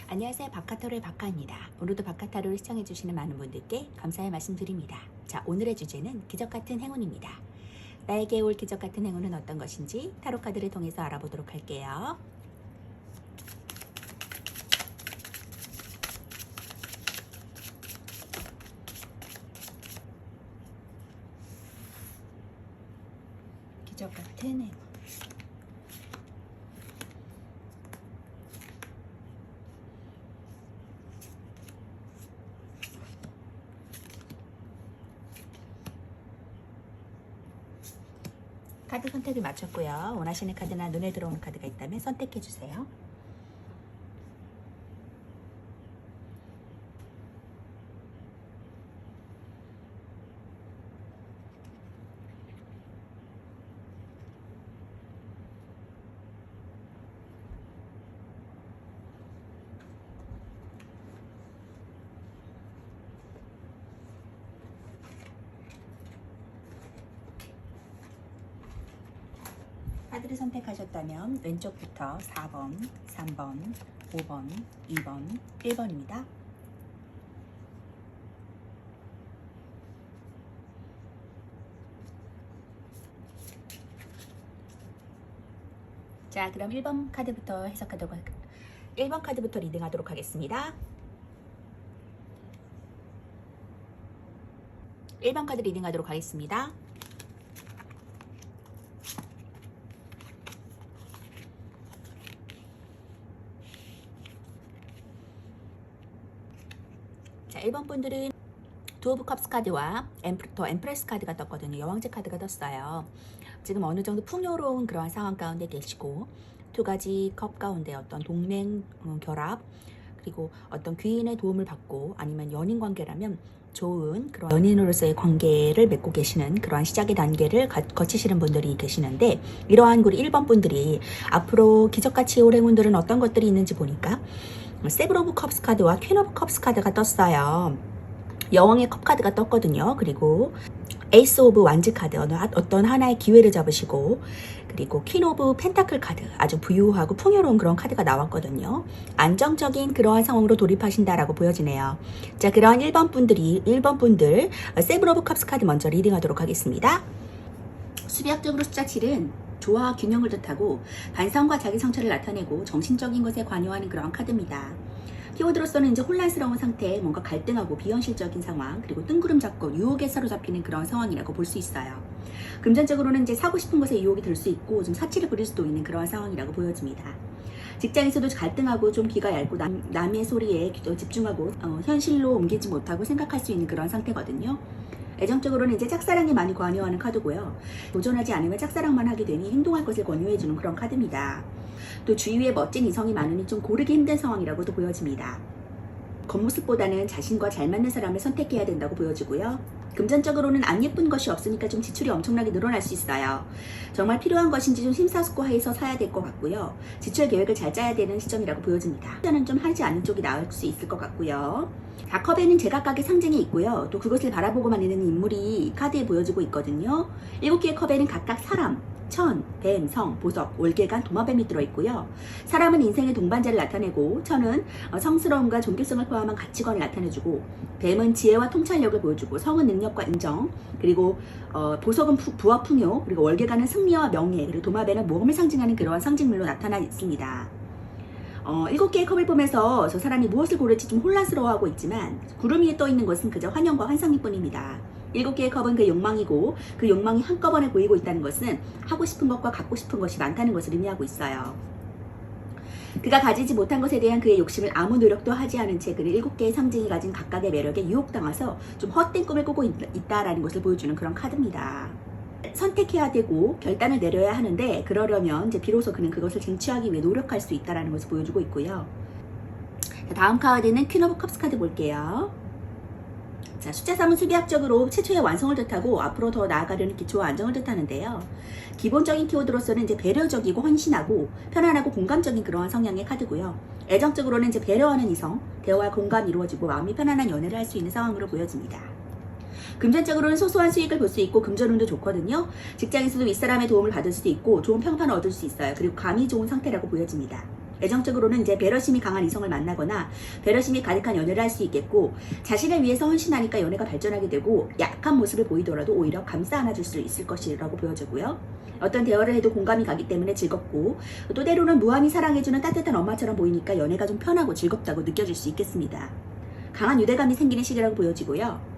안녕하세요. 바카타로의 바카입니다. 오늘도 바카타로를 시청해주시는 많은 분들께 감사의 말씀드립니다. 자, 오늘의 주제는 기적같은 행운입니다. 나에게 올 기적같은 행운은 어떤 것인지 타로카드를 통해서 알아보도록 할게요. 기적같은 행운. 카드 선택을 마쳤고요. 원하시는 카드나 눈에 들어오는 카드가 있다면 선택해 주세요. 카드를 선택하셨다면 왼쪽부터 4번, 3번, 5번, 2번, 1번입니다. 자, 그럼 1번 카드부터 해석하도록 1번 카드부터 리딩하도록 하겠습니다. 1번 카드 리딩하도록 하겠습니다. 자, 1번 분들은 두 오브 컵스 카드와 엠프레스 카드가 떴거든요. 여왕제 카드가 떴어요. 지금 어느 정도 풍요로운 그러한 상황 가운데 계시고, 두 가지 컵 가운데 어떤 동맹 결합, 그리고 어떤 귀인의 도움을 받고, 아니면 연인 관계라면 좋은 그런 연인으로서의 관계를 맺고 계시는 그러한 시작의 단계를 거치시는 분들이 계시는데, 이러한 우리 1번 분들이 앞으로 기적같이 올 행운들은 어떤 것들이 있는지 보니까 세븐 오브 컵스 카드와 퀸 오브 컵스 카드가 떴어요. 여왕의 컵 카드가 떴거든요. 그리고 에이스 오브 완즈 카드, 어떤 하나의 기회를 잡으시고, 그리고 퀸 오브 펜타클 카드, 아주 부유하고 풍요로운 그런 카드가 나왔거든요. 안정적인 그러한 상황으로 돌입하신다라고 보여지네요. 자, 그러한 1번 분들 세븐 오브 컵스 카드 먼저 리딩하도록 하겠습니다. 수비학적으로 숫자 7은 조화와 균형을 뜻하고 반성과 자기 성찰을 나타내고 정신적인 것에 관여하는 그런 카드입니다. 키워드로서는 이제 혼란스러운 상태, 뭔가 갈등하고 비현실적인 상황, 그리고 뜬구름 잡고 유혹에 사로잡히는 그런 상황이라고 볼 수 있어요. 금전적으로는 이제 사고 싶은 것에 유혹이 될 수 있고 좀 사치를 부릴 수도 있는 그런 상황이라고 보여집니다. 직장에서도 갈등하고 좀 귀가 얇고 남의 소리에 집중하고 현실로 옮기지 못하고 생각할 수 있는 그런 상태거든요. 애정적으로는 이제 짝사랑에 많이 관여하는 카드고요. 도전하지 않으면 짝사랑만 하게 되니 행동할 것을 권유해주는 그런 카드입니다. 또 주위에 멋진 이성이 많으니 좀 고르기 힘든 상황이라고도 보여집니다. 겉모습보다는 자신과 잘 맞는 사람을 선택해야 된다고 보여지고요. 금전적으로는 안 예쁜 것이 없으니까 좀 지출이 엄청나게 늘어날 수 있어요. 정말 필요한 것인지 좀 심사숙고해서 사야 될 것 같고요. 지출 계획을 잘 짜야 되는 시점이라고 보여집니다. 저는 좀 하지 않는 쪽이 나을 수 있을 것 같고요. 다컵에는 제각각의 상징이 있고요. 또 그것을 바라보고만 있는 인물이 카드에 보여지고 있거든요. 7개의 컵에는 각각 사람, 천, 뱀, 성, 보석, 올개간, 도마뱀이 들어있고요. 사람은 인생의 동반자를 나타내고, 천은 성스러움과 존귀성을 포함한 가치관을 나타내주고, 뱀은 지혜와 통찰력을 보여주고, 성은 능력과 인정, 그리고 보석은 부와 풍요, 그리고 월개간은 승리와 명예, 그리고 도마뱀은 모험을 상징하는 그러한 상징물로 나타나 있습니다. 7개의 컵을 보면서 저 사람이 무엇을 고를지 좀 혼란스러워하고 있지만, 구름 위에 떠 있는 것은 그저 환영과 환상일 뿐입니다. 7개의 컵은 그 욕망이고, 그 욕망이 한꺼번에 보이고 있다는 것은 하고 싶은 것과 갖고 싶은 것이 많다는 것을 의미하고 있어요. 그가 가지지 못한 것에 대한 그의 욕심을 아무 노력도 하지 않은 채 그는 7개의 상징이 가진 각각의 매력에 유혹당해서 좀 헛된 꿈을 꾸고 있다라는 것을 보여주는 그런 카드입니다. 선택해야 되고 결단을 내려야 하는데, 그러려면 이제 비로소 그는 그것을 쟁취하기 위해 노력할 수 있다는 것을 보여주고 있고요. 자, 다음 카드는 퀸 오브 컵스 카드 볼게요. 자, 숫자 3은 수비학적으로 최초의 완성을 뜻하고 앞으로 더 나아가려는 기초와 안정을 뜻하는데요. 기본적인 키워드로서는 이제 배려적이고 헌신하고 편안하고 공감적인 그러한 성향의 카드고요. 애정적으로는 이제 배려하는 이성, 대화와 공감이 이루어지고 마음이 편안한 연애를 할 수 있는 상황으로 보여집니다. 금전적으로는 소소한 수익을 볼 수 있고 금전운도 좋거든요. 직장에서도 윗사람의 도움을 받을 수도 있고 좋은 평판을 얻을 수 있어요. 그리고 감이 좋은 상태라고 보여집니다. 애정적으로는 이제 배려심이 강한 이성을 만나거나 배려심이 가득한 연애를 할 수 있겠고, 자신을 위해서 헌신하니까 연애가 발전하게 되고, 약한 모습을 보이더라도 오히려 감싸 안아줄 수 있을 것이라고 보여지고요. 어떤 대화를 해도 공감이 가기 때문에 즐겁고, 또 때로는 무한히 사랑해주는 따뜻한 엄마처럼 보이니까 연애가 좀 편하고 즐겁다고 느껴질 수 있겠습니다. 강한 유대감이 생기는 시기라고 보여지고요.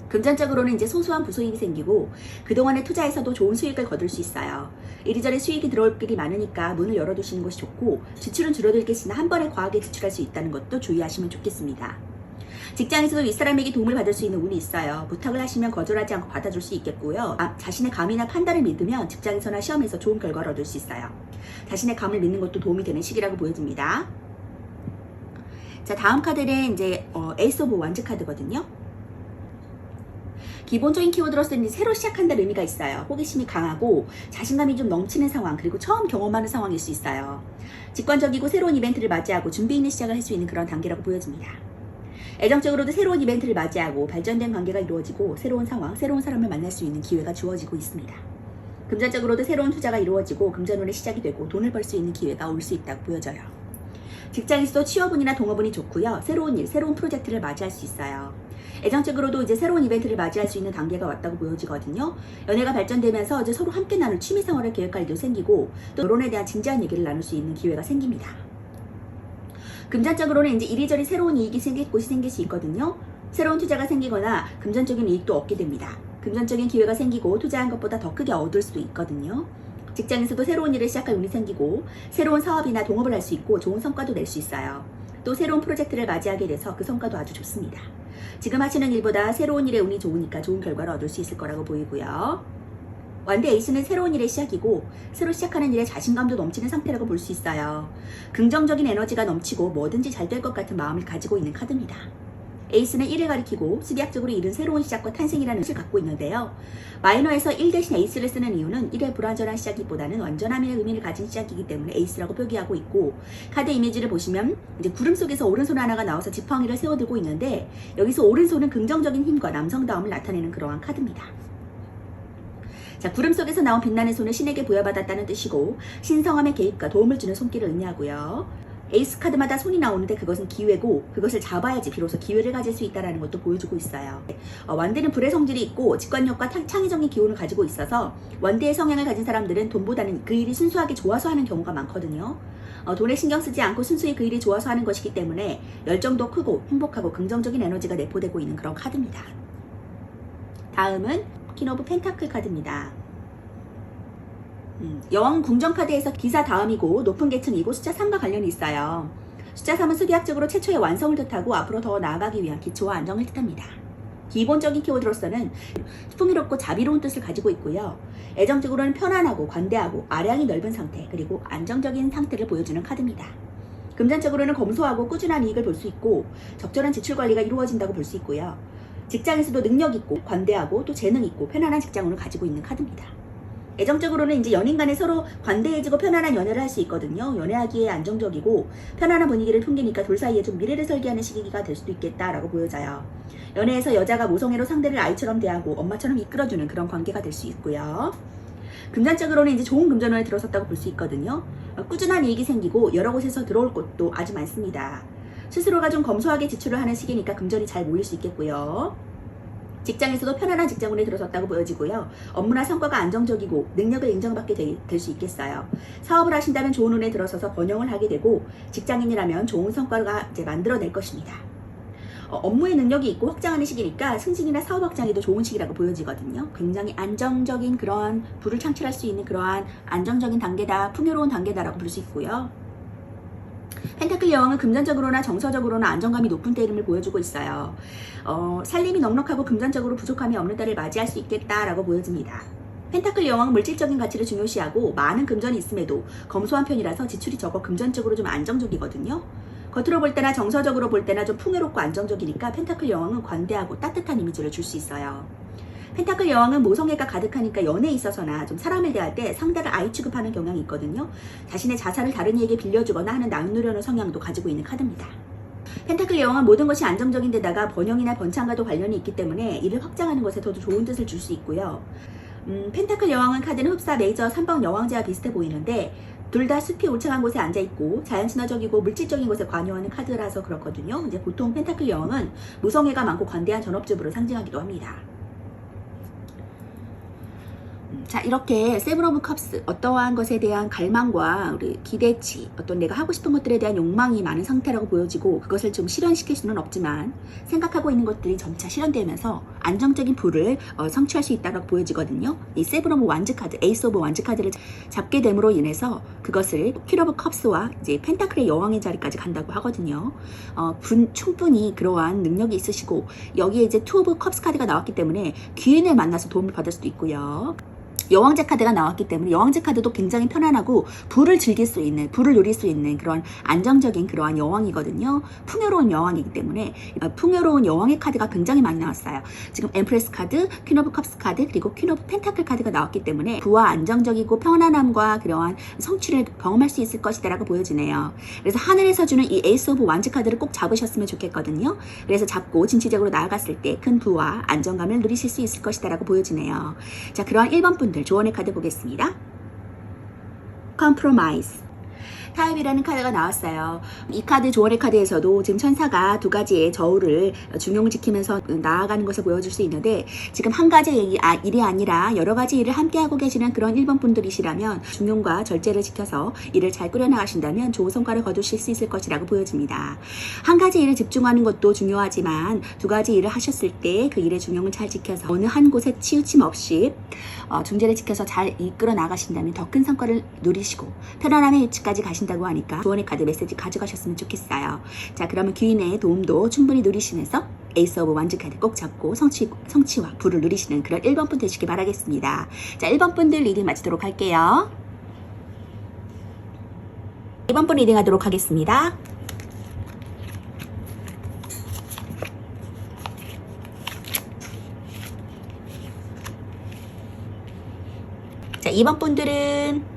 금전적으로는 이제 소소한 부수입이 생기고, 그동안의 투자에서도 좋은 수익을 거둘 수 있어요. 이리저리 수익이 들어올 길이 많으니까 문을 열어두시는 것이 좋고, 지출은 줄어들겠으나 한 번에 과하게 지출할 수 있다는 것도 주의하시면 좋겠습니다. 직장에서도 윗사람에게 도움을 받을 수 있는 운이 있어요. 부탁을 하시면 거절하지 않고 받아줄 수 있겠고요. 자신의 감이나 판단을 믿으면 직장에서나 시험에서 좋은 결과를 얻을 수 있어요. 자신의 감을 믿는 것도 도움이 되는 시기라고 보여집니다. 자, 다음 카드는 이제 에이스 오브 완즈 카드거든요. 기본적인 키워드로서는 새로 시작한다는 의미가 있어요. 호기심이 강하고 자신감이 좀 넘치는 상황, 그리고 처음 경험하는 상황일 수 있어요. 직관적이고 새로운 이벤트를 맞이하고 준비 있는 시작을 할 수 있는 그런 단계라고 보여집니다. 애정적으로도 새로운 이벤트를 맞이하고 발전된 관계가 이루어지고 새로운 상황, 새로운 사람을 만날 수 있는 기회가 주어지고 있습니다. 금전적으로도 새로운 투자가 이루어지고 금전운의 시작이 되고 돈을 벌 수 있는 기회가 올 수 있다고 보여져요. 직장에서도 취업운이나 동업운이 좋고요. 새로운 일, 새로운 프로젝트를 맞이할 수 있어요. 애정적으로도 이제 새로운 이벤트를 맞이할 수 있는 단계가 왔다고 보여지거든요. 연애가 발전되면서 이제 서로 함께 나눌 취미생활을 계획할 일도 생기고, 또 결혼에 대한 진지한 얘기를 나눌 수 있는 기회가 생깁니다. 금전적으로는 이제 이리저리 새로운 이익이 생길 곳이 생길 수 있거든요. 새로운 투자가 생기거나 금전적인 이익도 얻게 됩니다. 금전적인 기회가 생기고 투자한 것보다 더 크게 얻을 수도 있거든요. 직장에서도 새로운 일을 시작할 운이 생기고 새로운 사업이나 동업을 할 수 있고 좋은 성과도 낼 수 있어요. 또 새로운 프로젝트를 맞이하게 돼서 그 성과도 아주 좋습니다. 지금 하시는 일보다 새로운 일에 운이 좋으니까 좋은 결과를 얻을 수 있을 거라고 보이고요. 완대 에이스는 새로운 일의 시작이고 새로 시작하는 일에 자신감도 넘치는 상태라고 볼 수 있어요. 긍정적인 에너지가 넘치고 뭐든지 잘 될 것 같은 마음을 가지고 있는 카드입니다. 에이스는 1을 가리키고 수비학적으로 1은 새로운 시작과 탄생이라는 뜻을 갖고 있는데요. 마이너에서 1 대신 에이스를 쓰는 이유는 1의 불완전한 시작이보다는 완전함의 의미를 가진 시작이기 때문에 에이스라고 표기하고 있고, 카드 이미지를 보시면 이제 구름 속에서 오른손 하나가 나와서 지팡이를 세워들고 있는데, 여기서 오른손은 긍정적인 힘과 남성다움을 나타내는 그러한 카드입니다. 자, 구름 속에서 나온 빛나는 손을 신에게 부여받았다는 뜻이고, 신성함의 개입과 도움을 주는 손길을 의미하고요. 에이스 카드마다 손이 나오는데 그것은 기회고, 그것을 잡아야지 비로소 기회를 가질 수 있다는 것도 보여주고 있어요. 완대는 불의 성질이 있고 직관력과 창의적인 기운을 가지고 있어서 완대의 성향을 가진 사람들은 돈보다는 그 일이 순수하게 좋아서 하는 경우가 많거든요. 돈에 신경 쓰지 않고 순수히 그 일이 좋아서 하는 것이기 때문에 열정도 크고 행복하고 긍정적인 에너지가 내포되고 있는 그런 카드입니다. 다음은 퀸 오브 펜타클 카드입니다. 여왕 궁정 카드에서 기사 다음이고 높은 계층이고 숫자 3과 관련이 있어요. 숫자 3은 수비학적으로 최초의 완성을 뜻하고 앞으로 더 나아가기 위한 기초와 안정을 뜻합니다. 기본적인 키워드로서는 풍요롭고 자비로운 뜻을 가지고 있고요. 애정적으로는 편안하고 관대하고 아량이 넓은 상태, 그리고 안정적인 상태를 보여주는 카드입니다. 금전적으로는 검소하고 꾸준한 이익을 볼 수 있고 적절한 지출 관리가 이루어진다고 볼 수 있고요. 직장에서도 능력 있고 관대하고 또 재능 있고 편안한 직장운을 가지고 있는 카드입니다. 애정적으로는 이제 연인 간에 서로 관대해지고 편안한 연애를 할 수 있거든요. 연애하기에 안정적이고 편안한 분위기를 풍기니까 둘 사이에 좀 미래를 설계하는 시기가 될 수도 있겠다라고 보여져요. 연애에서 여자가 모성애로 상대를 아이처럼 대하고 엄마처럼 이끌어주는 그런 관계가 될 수 있고요. 금전적으로는 이제 좋은 금전운에 들어섰다고 볼 수 있거든요. 꾸준한 이익이 생기고 여러 곳에서 들어올 곳도 아주 많습니다. 스스로가 좀 검소하게 지출을 하는 시기니까 금전이 잘 모일 수 있겠고요. 직장에서도 편안한 직장운에 들어섰다고 보여지고요. 업무나 성과가 안정적이고 능력을 인정받게 될 수 있겠어요. 사업을 하신다면 좋은 운에 들어서서 번영을 하게 되고, 직장인이라면 좋은 성과가 이제 만들어낼 것입니다. 업무의 능력이 있고 확장하는 시기니까 승진이나 사업 확장에도 좋은 시기라고 보여지거든요. 굉장히 안정적인 그러한 부를 창출할 수 있는 그러한 안정적인 단계다, 풍요로운 단계다라고 볼 수 있고요. 펜타클 여왕은 금전적으로나 정서적으로나 안정감이 높은 때임을 보여주고 있어요. 살림이 넉넉하고 금전적으로 부족함이 없는 때를 맞이할 수 있겠다라고 보여집니다. 펜타클 여왕은 물질적인 가치를 중요시하고 많은 금전이 있음에도 검소한 편이라서 지출이 적어 금전적으로 좀 안정적이거든요. 겉으로 볼 때나 정서적으로 볼 때나 좀 풍요롭고 안정적이니까 펜타클 여왕은 관대하고 따뜻한 이미지를 줄 수 있어요. 펜타클 여왕은 모성애가 가득하니까 연애에 있어서나 좀 사람을 대할 때 상대를 아이 취급하는 경향이 있거든요. 자신의 자산을 다른 이에게 빌려주거나 하는 나누려는 성향도 가지고 있는 카드입니다. 펜타클 여왕은 모든 것이 안정적인 데다가 번영이나 번창과도 관련이 있기 때문에 이를 확장하는 것에 더 좋은 뜻을 줄 수 있고요. 펜타클 여왕은 카드는 흡사, 메이저, 3번 여왕제와 비슷해 보이는데 둘 다 숲이 울창한 곳에 앉아있고 자연 친화적이고 물질적인 것에 관여하는 카드라서 그렇거든요. 이제 보통 펜타클 여왕은 무성애가 많고 관대한 전업주부를 상징하기도 합니다. 자, 이렇게 세븐 오브 컵스, 어떠한 것에 대한 갈망과 우리 기대치, 어떤 내가 하고 싶은 것들에 대한 욕망이 많은 상태라고 보여지고, 그것을 좀 실현시킬 수는 없지만 생각하고 있는 것들이 점차 실현되면서 안정적인 부를 성취할 수 있다고 보여지거든요. 이 세븐 오브 완즈 카드, 에이스 오브 완즈 카드를 잡게 됨으로 인해서 그것을 퀸 오브 컵스와 이제 펜타클의 여왕의 자리까지 간다고 하거든요. 충분히 그러한 능력이 있으시고, 여기에 이제 투 오브 컵스 카드가 나왔기 때문에 귀인을 만나서 도움을 받을 수도 있고요. 여왕제 카드가 나왔기 때문에 여왕제 카드도 굉장히 편안하고 부를 즐길 수 있는, 부를 누릴 수 있는 그런 안정적인 그러한 여왕이거든요. 풍요로운 여왕이기 때문에 풍요로운 여왕의 카드가 굉장히 많이 나왔어요. 지금 엠프레스 카드, 퀸 오브 컵스 카드, 그리고 퀸 오브 펜타클 카드가 나왔기 때문에 부와 안정적이고 편안함과 그러한 성취를 경험할 수 있을 것이다 라고 보여지네요. 그래서 하늘에서 주는 이 에이스 오브 완즈 카드를 꼭 잡으셨으면 좋겠거든요. 그래서 잡고 진취적으로 나아갔을 때 큰 부와 안정감을 누리실 수 있을 것이다 라고 보여지네요. 자, 그러한 1번 분들 조언의 카드 보겠습니다. Compromise. 타협이라는 카드가 나왔어요. 이 카드, 조언의 카드에서도 지금 천사가 두 가지의 저울을 중용을 지키면서 나아가는 것을 보여줄 수 있는데, 지금 한 가지 일이 아니라 여러 가지 일을 함께 하고 계시는 그런 1번 분들이시라면 중용과 절제를 지켜서 일을 잘 꾸려나가신다면 좋은 성과를 거두실 수 있을 것이라고 보여집니다. 한 가지 일에 집중하는 것도 중요하지만 두 가지 일을 하셨을 때 그 일의 중용을 잘 지켜서 어느 한 곳에 치우침 없이 중재를 지켜서 잘 이끌어 나가신다면 더 큰 성과를 누리시고 편안함의 위치까지 가신다고 하니까 조언의 카드 메시지 가져가셨으면 좋겠어요. 자, 그러면 귀인의 도움도 충분히 누리시면서 에이스 오브 완즈 카드 꼭 잡고 성취와 부를 누리시는 그런 1번 분 되시길 바라겠습니다. 자, 1번 분들 리딩 마치도록 할게요. 2번 분 리딩 하도록 하겠습니다. 자, 2번 분들은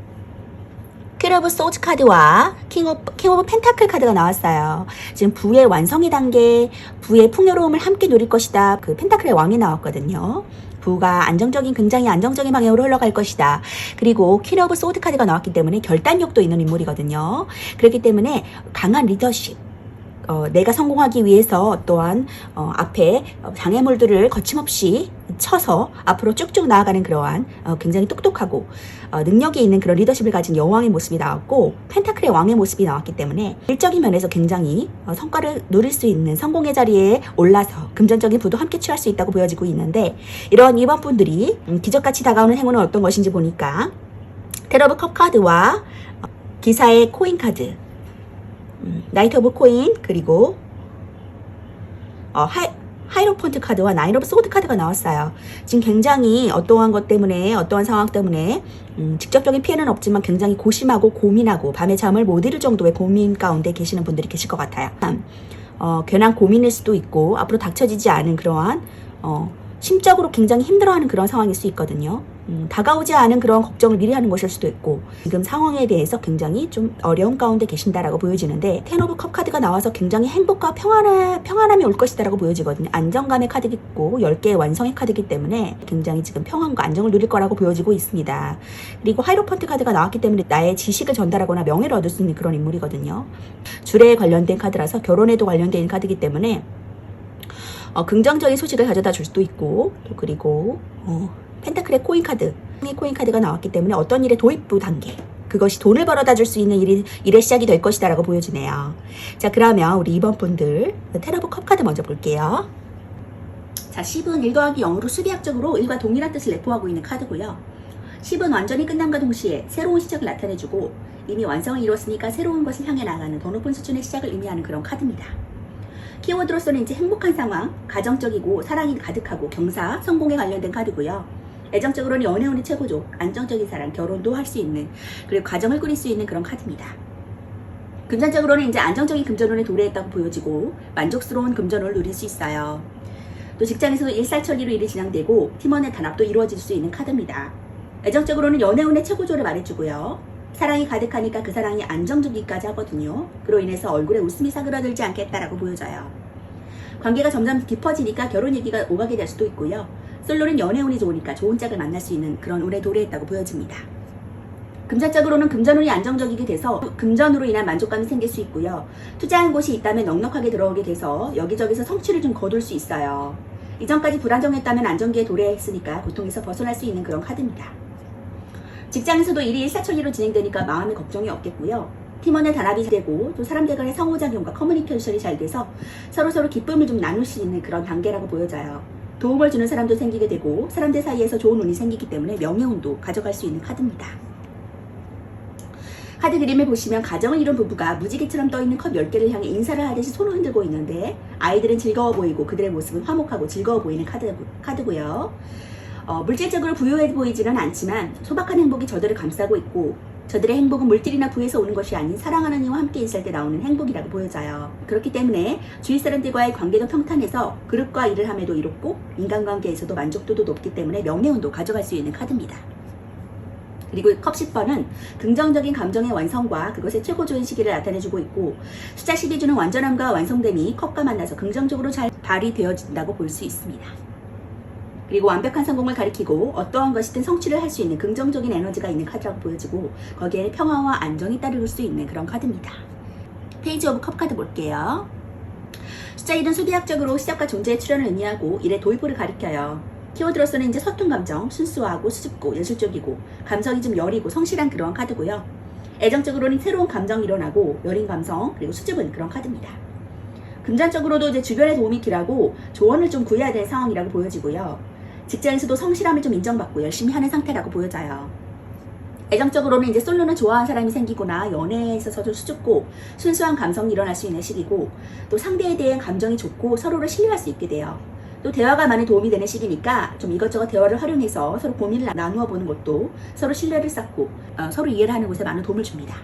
퀸 오브 소드 카드와 킹 오브 펜타클 카드가 나왔어요. 지금 부의 완성의 단계, 부의 풍요로움을 함께 누릴 것이다. 그 펜타클의 왕이 나왔거든요. 부가 굉장히 안정적인 방향으로 흘러갈 것이다. 그리고 퀸 오브 소드 카드가 나왔기 때문에 결단력도 있는 인물이거든요. 그렇기 때문에 강한 리더십, 내가 성공하기 위해서 또한 앞에 장애물들을 거침없이 쳐서 앞으로 쭉쭉 나아가는 그러한 굉장히 똑똑하고 능력이 있는 그런 리더십을 가진 여왕의 모습이 나왔고, 펜타클의 왕의 모습이 나왔기 때문에 일적인 면에서 굉장히 성과를 누릴 수 있는 성공의 자리에 올라서 금전적인 부도 함께 취할 수 있다고 보여지고 있는데, 이런 2번 분들이 기적같이 다가오는 행운은 어떤 것인지 보니까 텐 오브 컵 카드와 기사의 코인 카드, 나이트 오브 코인, 그리고 하이로폰트 카드와 나인 오브 소드 카드가 나왔어요. 지금 굉장히 어떠한 상황 때문에 직접적인 피해는 없지만 굉장히 고심하고 고민하고 밤에 잠을 못 이룰 정도의 고민 가운데 계시는 분들이 계실 것 같아요. 괜한 고민일 수도 있고 앞으로 닥쳐지지 않은 그러한 심적으로 굉장히 힘들어하는 그런 상황일 수 있거든요. 다가오지 않은 그런 걱정을 미리 하는 것일 수도 있고, 지금 상황에 대해서 굉장히 좀 어려운 가운데 계신다라고 보여지는데, 텐 오브 컵 카드가 나와서 굉장히 행복과 평안함이 올 것이다라고 보여지거든요. 안정감의 카드이고 10개의 완성의 카드이기 때문에 굉장히 지금 평안과 안정을 누릴 거라고 보여지고 있습니다. 그리고 하이로펀트 카드가 나왔기 때문에 나의 지식을 전달하거나 명예를 얻을 수 있는 그런 인물이거든요. 줄에 관련된 카드라서 결혼에도 관련된 카드이기 때문에 긍정적인 소식을 가져다 줄 수도 있고, 또 그리고 펜타클의 코인 카드가 나왔기 때문에 어떤 일의 도입부 단계, 그것이 돈을 벌어다 줄 수 있는 일의 시작이 될 것이다 라고 보여지네요. 자, 그러면 우리 2번 분들 텐 오브 컵 카드 먼저 볼게요. 자, 10은 1 더하기 0으로 수비학적으로 1과 동일한 뜻을 내포하고 있는 카드고요. 10은 완전히 끝남과 동시에 새로운 시작을 나타내주고, 이미 완성을 이뤘으니까 새로운 것을 향해 나가는 더 높은 수준의 시작을 의미하는 그런 카드입니다. 키워드로서는 이제 행복한 상황, 가정적이고 사랑이 가득하고 경사, 성공에 관련된 카드고요. 애정적으로는 연애운이 최고죠. 안정적인 사랑, 결혼도 할 수 있는, 그리고 가정을 꾸릴 수 있는 그런 카드입니다. 금전적으로는 이제 안정적인 금전운에 도래했다고 보여지고 만족스러운 금전운을 누릴 수 있어요. 또 직장에서도 일사천리로 일이 진행되고 팀원의 단합도 이루어질 수 있는 카드입니다. 애정적으로는 연애운의 최고조를 말해주고요. 사랑이 가득하니까 그 사랑이 안정적이기까지 하거든요. 그로 인해서 얼굴에 웃음이 사그라들지 않겠다라고 보여져요. 관계가 점점 깊어지니까 결혼 얘기가 오가게 될 수도 있고요. 솔로는 연애운이 좋으니까 좋은 짝을 만날 수 있는 그런 운에 도래했다고 보여집니다. 금전적으로는 금전운이 안정적이게 돼서 금전으로 인한 만족감이 생길 수 있고요. 투자한 곳이 있다면 넉넉하게 들어오게 돼서 여기저기서 성취를 좀 거둘 수 있어요. 이전까지 불안정했다면 안정기에 도래했으니까 고통에서 벗어날 수 있는 그런 카드입니다. 직장에서도 일이 일사천리로 진행되니까 마음의 걱정이 없겠고요. 팀원의 단합이 되고 또 사람들 간의 상호작용과 커뮤니케이션이 잘 돼서 서로서로 기쁨을 좀 나눌 수 있는 그런 단계라고 보여져요. 도움을 주는 사람도 생기게 되고 사람들 사이에서 좋은 운이 생기기 때문에 명예운도 가져갈 수 있는 카드입니다. 카드 그림을 보시면 가정을 이룬 부부가 무지개처럼 떠있는 컵 10개를 향해 인사를 하듯이 손을 흔들고 있는데 아이들은 즐거워 보이고 그들의 모습은 화목하고 즐거워 보이는 카드고요. 물질적으로 부유해 보이지는 않지만 소박한 행복이 저들을 감싸고 있고 저들의 행복은 물질이나 부에서 오는 것이 아닌 사랑하는 이와 함께 있을 때 나오는 행복이라고 보여져요. 그렇기 때문에 주위 사람들과의 관계도 평탄해서 그룹과 일을 함에도 이롭고 인간관계에서도 만족도도 높기 때문에 명예운도 가져갈 수 있는 카드입니다. 그리고 컵 10번은 긍정적인 감정의 완성과 그것의 최고 좋은 시기를 나타내주고 있고 숫자 10이 주는 완전함과 완성됨이 컵과 만나서 긍정적으로 잘 발휘되어진다고 볼 수 있습니다. 그리고 완벽한 성공을 가리키고 어떠한 것이든 성취를 할 수 있는 긍정적인 에너지가 있는 카드라고 보여지고 거기에는 평화와 안정이 따를 수 있는 그런 카드입니다. 페이지 오브 컵 카드 볼게요. 숫자 1은 수비학적으로 시작과 존재의 출현을 의미하고 일의 도입부를 가리켜요. 키워드로서는 이제 서툰 감정, 순수하고 수줍고 예술적이고 감성이 좀 여리고 성실한 그러한 카드고요. 애정적으로는 새로운 감정이 일어나고 여린 감성 그리고 수줍은 그런 카드입니다. 금전적으로도 이제 주변의 도움이 길하고 조언을 좀 구해야 될 상황이라고 보여지고요. 직장에서도 성실함을 좀 인정받고 열심히 하는 상태라고 보여져요. 애정적으로는 이제 솔로는 좋아하는 사람이 생기거나 연애에 있어서도 수줍고 순수한 감성이 일어날 수 있는 시기고 또 상대에 대한 감정이 좋고 서로를 신뢰할 수 있게 돼요. 또 대화가 많이 도움이 되는 시기니까 좀 이것저것 대화를 활용해서 서로 고민을 나누어 보는 것도 서로 신뢰를 쌓고 서로 이해를 하는 곳에 많은 도움을 줍니다.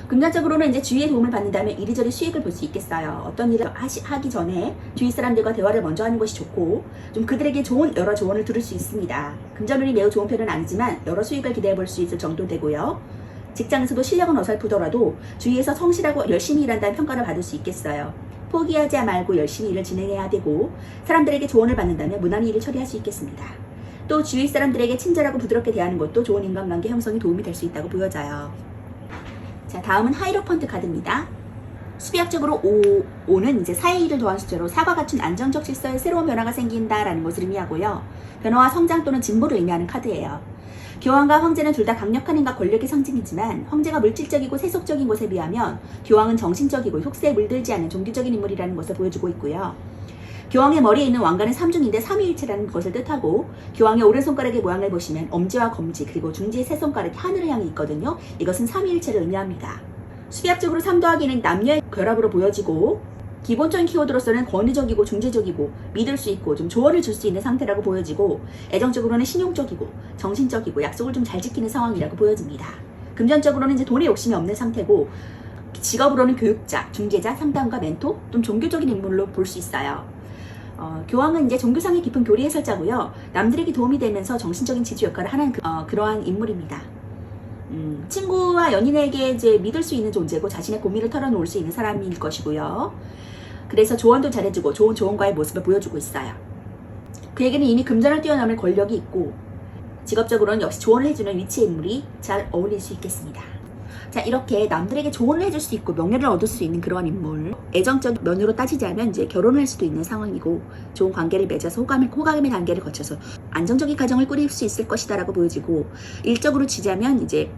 금전적으로는 이제 주위의 도움을 받는다면 이리저리 수익을 볼 수 있겠어요. 어떤 일을 하기 전에 주위 사람들과 대화를 먼저 하는 것이 좋고 좀 그들에게 좋은 여러 조언을 들을 수 있습니다. 금전운이 매우 좋은 편은 아니지만 여러 수익을 기대해 볼 수 있을 정도 되고요. 직장에서도 실력은 어설프더라도 주위에서 성실하고 열심히 일한다는 평가를 받을 수 있겠어요. 포기하지 말고 열심히 일을 진행해야 되고 사람들에게 조언을 받는다면 무난히 일을 처리할 수 있겠습니다. 또 주위 사람들에게 친절하고 부드럽게 대하는 것도 좋은 인간관계 형성에 도움이 될 수 있다고 보여져요. 자, 다음은 하이로펀트 카드입니다. 수비학적으로 5는 이제 사의 일을 더한 숫자로 사과 갖춘 안정적 질서에 새로운 변화가 생긴다라는 것을 의미하고요. 변화와 성장 또는 진보를 의미하는 카드예요. 교황과 황제는 둘 다 강력한 힘과 권력의 상징이지만 황제가 물질적이고 세속적인 것에 비하면 교황은 정신적이고 속세에 물들지 않는 종교적인 인물이라는 것을 보여주고 있고요. 교황의 머리에 있는 왕관은 삼중인데 삼위일체라는 것을 뜻하고 교황의 오른손가락의 모양을 보시면 엄지와 검지 그리고 중지의 세 손가락이 하늘을 향해 있거든요. 이것은 삼위일체를 의미합니다. 수비학적으로 3 더하기는 남녀의 결합으로 보여지고 기본적인 키워드로서는 권위적이고 중재적이고 믿을 수 있고 좀 조언을 줄 수 있는 상태라고 보여지고 애정적으로는 신용적이고 정신적이고 약속을 좀 잘 지키는 상황이라고 보여집니다. 금전적으로는 이제 돈에 욕심이 없는 상태고 직업으로는 교육자, 중재자, 상담가, 멘토, 좀 종교적인 인물로 볼 수 있어요. 교황은 이제 종교상의 깊은 교리 해설자고요. 남들에게 도움이 되면서 정신적인 지주 역할을 하는 그러한 인물입니다. 친구와 연인에게 이제 믿을 수 있는 존재고 자신의 고민을 털어놓을 수 있는 사람일 것이고요. 그래서 조언도 잘해주고 좋은 조언과의 모습을 보여주고 있어요. 그에게는 이미 금전을 뛰어넘을 권력이 있고 직업적으로는 역시 조언을 해주는 위치의 인물이 잘 어울릴 수 있겠습니다. 자, 이렇게 남들에게 조언을 해줄 수 있고 명예를 얻을 수 있는 그런 인물, 애정적 면으로 따지자면 이제 결혼을 할 수도 있는 상황이고 좋은 관계를 맺어서 호감의 단계를 거쳐서 안정적인 가정을 꾸릴 수 있을 것이다 라고 보여지고 일적으로 치자면 이제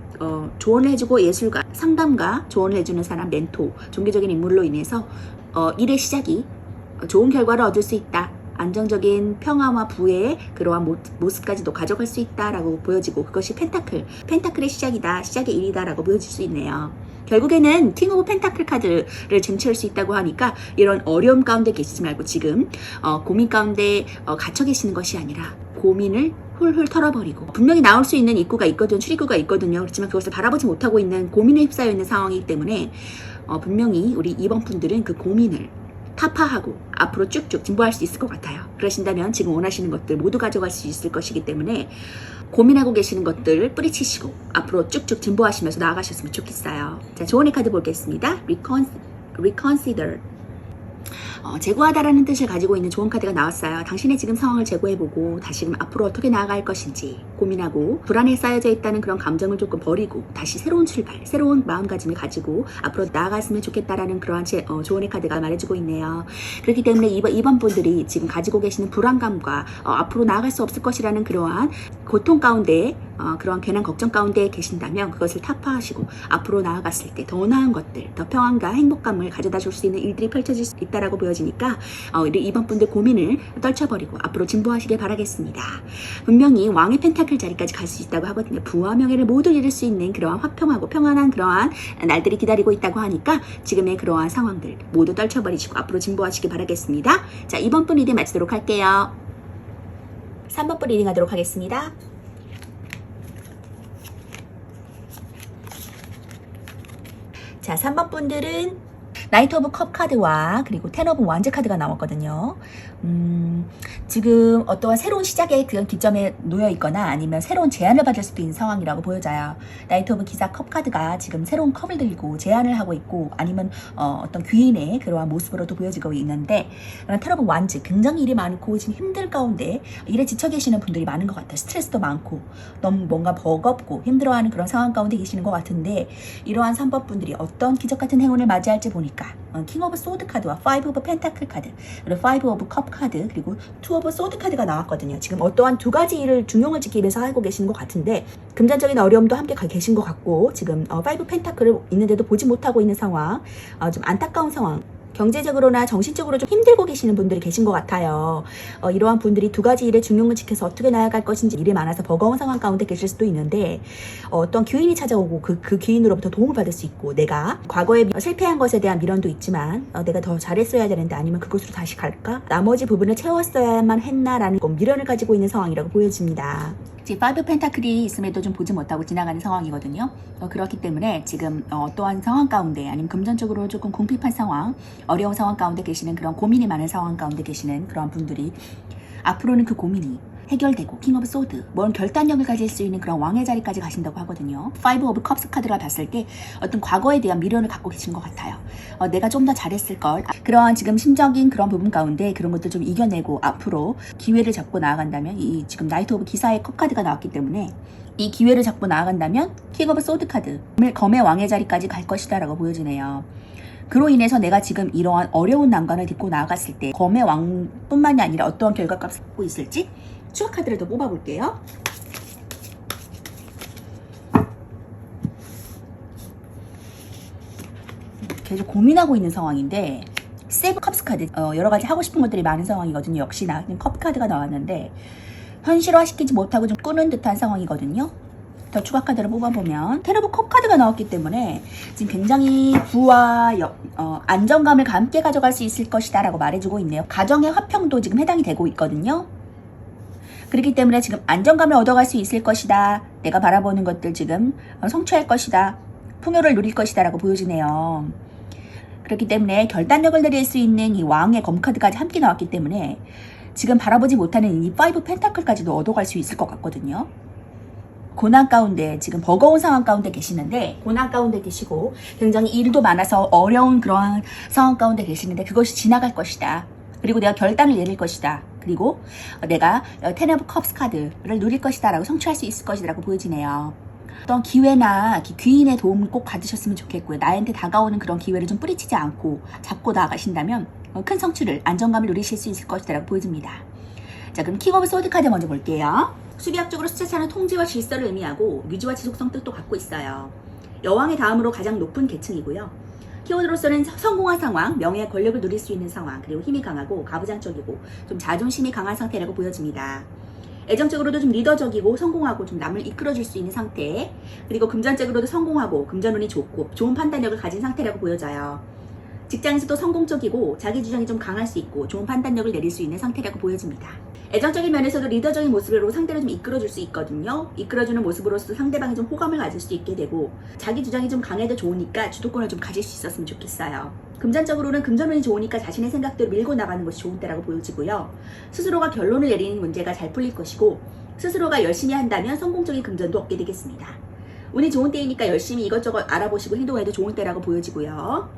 조언을 해주고 예술가, 상담가, 조언을 해주는 사람, 멘토, 종교적인 인물로 인해서 일의 시작이 좋은 결과를 얻을 수 있다. 안정적인 평화와 부의 그러한 모습까지도 가져갈 수 있다라고 보여지고 그것이 펜타클의 시작이다, 시작의 일이다라고 보여질 수 있네요. 결국에는 킹 오브 펜타클 카드를 쟁취할 수 있다고 하니까 이런 어려움 가운데 계시지 말고 지금 고민 가운데 갇혀 계시는 것이 아니라 고민을 훌훌 털어버리고 분명히 나올 수 있는 입구가 있거든, 출입구가 있거든요. 그렇지만 그것을 바라보지 못하고 있는 고민에 휩싸여 있는 상황이기 때문에 분명히 우리 2번 분들은 그 고민을 타파하고 앞으로 쭉쭉 진보할 수 있을 것 같아요. 그러신다면 지금 원하시는 것들 모두 가져갈 수 있을 것이기 때문에 고민하고 계시는 것들 뿌리치시고 앞으로 쭉쭉 진보하시면서 나아가셨으면 좋겠어요. 자, 조언의 카드 보겠습니다. Reconsider. 제고하다라는 뜻을 가지고 있는 좋은 카드가 나왔어요. 당신의 지금 상황을 제고해보고 다시 앞으로 어떻게 나아갈 것인지 고민하고 불안에 쌓여져 있다는 그런 감정을 조금 버리고 다시 새로운 출발, 새로운 마음가짐을 가지고 앞으로 나아갔으면 좋겠다라는 그러한 조언의 카드가 말해주고 있네요. 그렇기 때문에 이번 분들이 지금 가지고 계시는 불안감과 앞으로 나아갈 수 없을 것이라는 그러한 고통 가운데 그러한 괜한 걱정 가운데 계신다면 그것을 타파하시고 앞으로 나아갔을 때 더 나은 것들, 더 평안과 행복감을 가져다 줄 수 있는 일들이 펼쳐질 수 있다라고 보여지니까 이번 분들 고민을 떨쳐버리고 앞으로 진보하시길 바라겠습니다. 분명히 왕의 펜타클 자리까지 갈 수 있다고 하거든요. 부와 명예를 모두 이룰 수 있는 그러한 화평하고 평안한 그러한 날들이 기다리고 있다고 하니까 지금의 그러한 상황들 모두 떨쳐버리시고 앞으로 진보하시길 바라겠습니다. 자, 이번 분 리딩 마치도록 할게요. 3번 분 리딩 하도록 하겠습니다. 자, 3번 분들은 나이트 오브 컵 카드와 그리고 텐 오브 완즈 카드가 나왔거든요. 지금 어떠한 새로운 시작의 그런 기점에 놓여 있거나 아니면 새로운 제안을 받을 수도 있는 상황이라고 보여져요. 나이트 오브 기사 컵 카드가 지금 새로운 컵을 들고 제안을 하고 있고 아니면 어떤 귀인의 그러한 모습으로도 보여지고 있는데, 텐 오브 완즈 굉장히 일이 많고 지금 힘들 가운데 일에 지쳐 계시는 분들이 많은 것 같아요. 스트레스도 많고 너무 뭔가 버겁고 힘들어하는 그런 상황 가운데 계시는 것 같은데, 이러한 3번 분들이 어떤 기적 같은 행운을 맞이할지 보니까 킹 오브 소드 카드와 5 오브 펜타클 카드, 그리고 5 오브 컵 카드, 그리고 2 오브 소드 카드가 나왔거든요. 지금 어떠한 두 가지 일을 중용을 짓기 위해서 하고 계시는 것 같은데, 금전적인 어려움도 함께 계신 것 같고, 지금 5 펜타클을 있는데도 보지 못하고 있는 상황, 좀 안타까운 상황, 경제적으로나 정신적으로 좀 힘들고 계시는 분들이 계신 것 같아요. 이러한 분들이 두 가지 일에 중용을 지켜서 어떻게 나아갈 것인지 일이 많아서 버거운 상황 가운데 계실 수도 있는데, 어떤 귀인이 찾아오고 그 귀인으로부터 도움을 받을 수 있고, 내가 과거에 실패한 것에 대한 미련도 있지만 내가 더 잘했어야 되는데 아니면 그곳으로 다시 갈까? 나머지 부분을 채웠어야만 했나라는 미련을 가지고 있는 상황이라고 보여집니다. 지금 5 펜타클이 있음에도 좀 보지 못하고 지나가는 상황이거든요. 그렇기 때문에 지금 어떠한 상황 가운데 아니면 금전적으로 조금 궁핍한 상황, 어려운 상황 가운데 계시는 그런 고민이 많은 상황 가운데 계시는 그런 분들이 앞으로는 그 고민이 해결되고 킹 오브 소드, 뭔 결단력을 가질 수 있는 그런 왕의 자리까지 가신다고 하거든요. 5 오브 컵스 카드가 봤을 때 어떤 과거에 대한 미련을 갖고 계신 것 같아요. 내가 좀 더 잘했을 걸. 그러한 지금 심적인 그런 부분 가운데 그런 것들 좀 이겨내고 앞으로 기회를 잡고 나아간다면, 이 지금 나이트 오브 기사의 컵 카드가 나왔기 때문에 이 기회를 잡고 나아간다면 킹 오브 소드 카드, 검의 왕의 자리까지 갈 것이다 라고 보여지네요. 그로 인해서 내가 지금 이러한 어려운 난관을 딛고 나아갔을 때 검의 왕뿐만이 아니라 어떠한 결과값을 갖고 있을지 추가 카드를 더 뽑아볼게요. 계속 고민하고 있는 상황인데, 세븐 컵스 카드, 여러 가지 하고 싶은 것들이 많은 상황이거든요. 역시나 컵 카드가 나왔는데 현실화시키지 못하고 좀 끄는 듯한 상황이거든요. 더 추가 카드를 뽑아보면 텐 오브 컵 카드가 나왔기 때문에 지금 굉장히 부와 안정감을 함께 가져갈 수 있을 것이다 라고 말해주고 있네요. 가정의 화평도 지금 해당이 되고 있거든요. 그렇기 때문에 지금 안정감을 얻어갈 수 있을 것이다. 내가 바라보는 것들 지금 성취할 것이다. 풍요를 누릴 것이다 라고 보여지네요. 그렇기 때문에 결단력을 내릴 수 있는 이 왕의 검 카드까지 함께 나왔기 때문에 지금 바라보지 못하는 이 5 펜타클까지도 얻어갈 수 있을 것 같거든요. 고난 가운데 지금 버거운 상황 가운데 계시는데, 고난 가운데 계시고 굉장히 일도 많아서 어려운 그러한 상황 가운데 계시는데 그것이 지나갈 것이다. 그리고 내가 결단을 내릴 것이다. 그리고 내가 텐 오브 컵스 카드를 누릴 것이다 라고 성취할 수 있을 것이다 라고 보여지네요. 어떤 기회나 귀인의 도움을 꼭 받으셨으면 좋겠고요. 나한테 다가오는 그런 기회를 좀 뿌리치지 않고 잡고 나아가신다면 큰 성취를, 안정감을 누리실 수 있을 것이다 라고 보여집니다. 자, 그럼 킹 오브 소드 카드 먼저 볼게요. 수비학적으로 숫자차는 통지와 질서를 의미하고 유지와 지속성 뜻도 갖고 있어요. 여왕의 다음으로 가장 높은 계층이고요. 키워드로서는 성공한 상황, 명예의 권력을 누릴 수 있는 상황, 그리고 힘이 강하고 가부장적이고 좀 자존심이 강한 상태라고 보여집니다. 애정적으로도 좀 리더적이고 성공하고 좀 남을 이끌어줄 수 있는 상태, 그리고 금전적으로도 성공하고 금전운이 좋고 좋은 판단력을 가진 상태라고 보여져요. 직장에서도 성공적이고 자기 주장이 좀 강할 수 있고 좋은 판단력을 내릴 수 있는 상태라고 보여집니다. 애정적인 면에서도 리더적인 모습으로 상대를 좀 이끌어줄 수 있거든요. 이끌어주는 모습으로서 상대방이 좀 호감을 가질 수 있게 되고, 자기 주장이 좀 강해도 좋으니까 주도권을 좀 가질 수 있었으면 좋겠어요. 금전적으로는 금전운이 좋으니까 자신의 생각대로 밀고 나가는 것이 좋은 때라고 보여지고요. 스스로가 결론을 내리는 문제가 잘 풀릴 것이고, 스스로가 열심히 한다면 성공적인 금전도 얻게 되겠습니다. 운이 좋은 때이니까 열심히 이것저것 알아보시고 행동해도 좋은 때라고 보여지고요.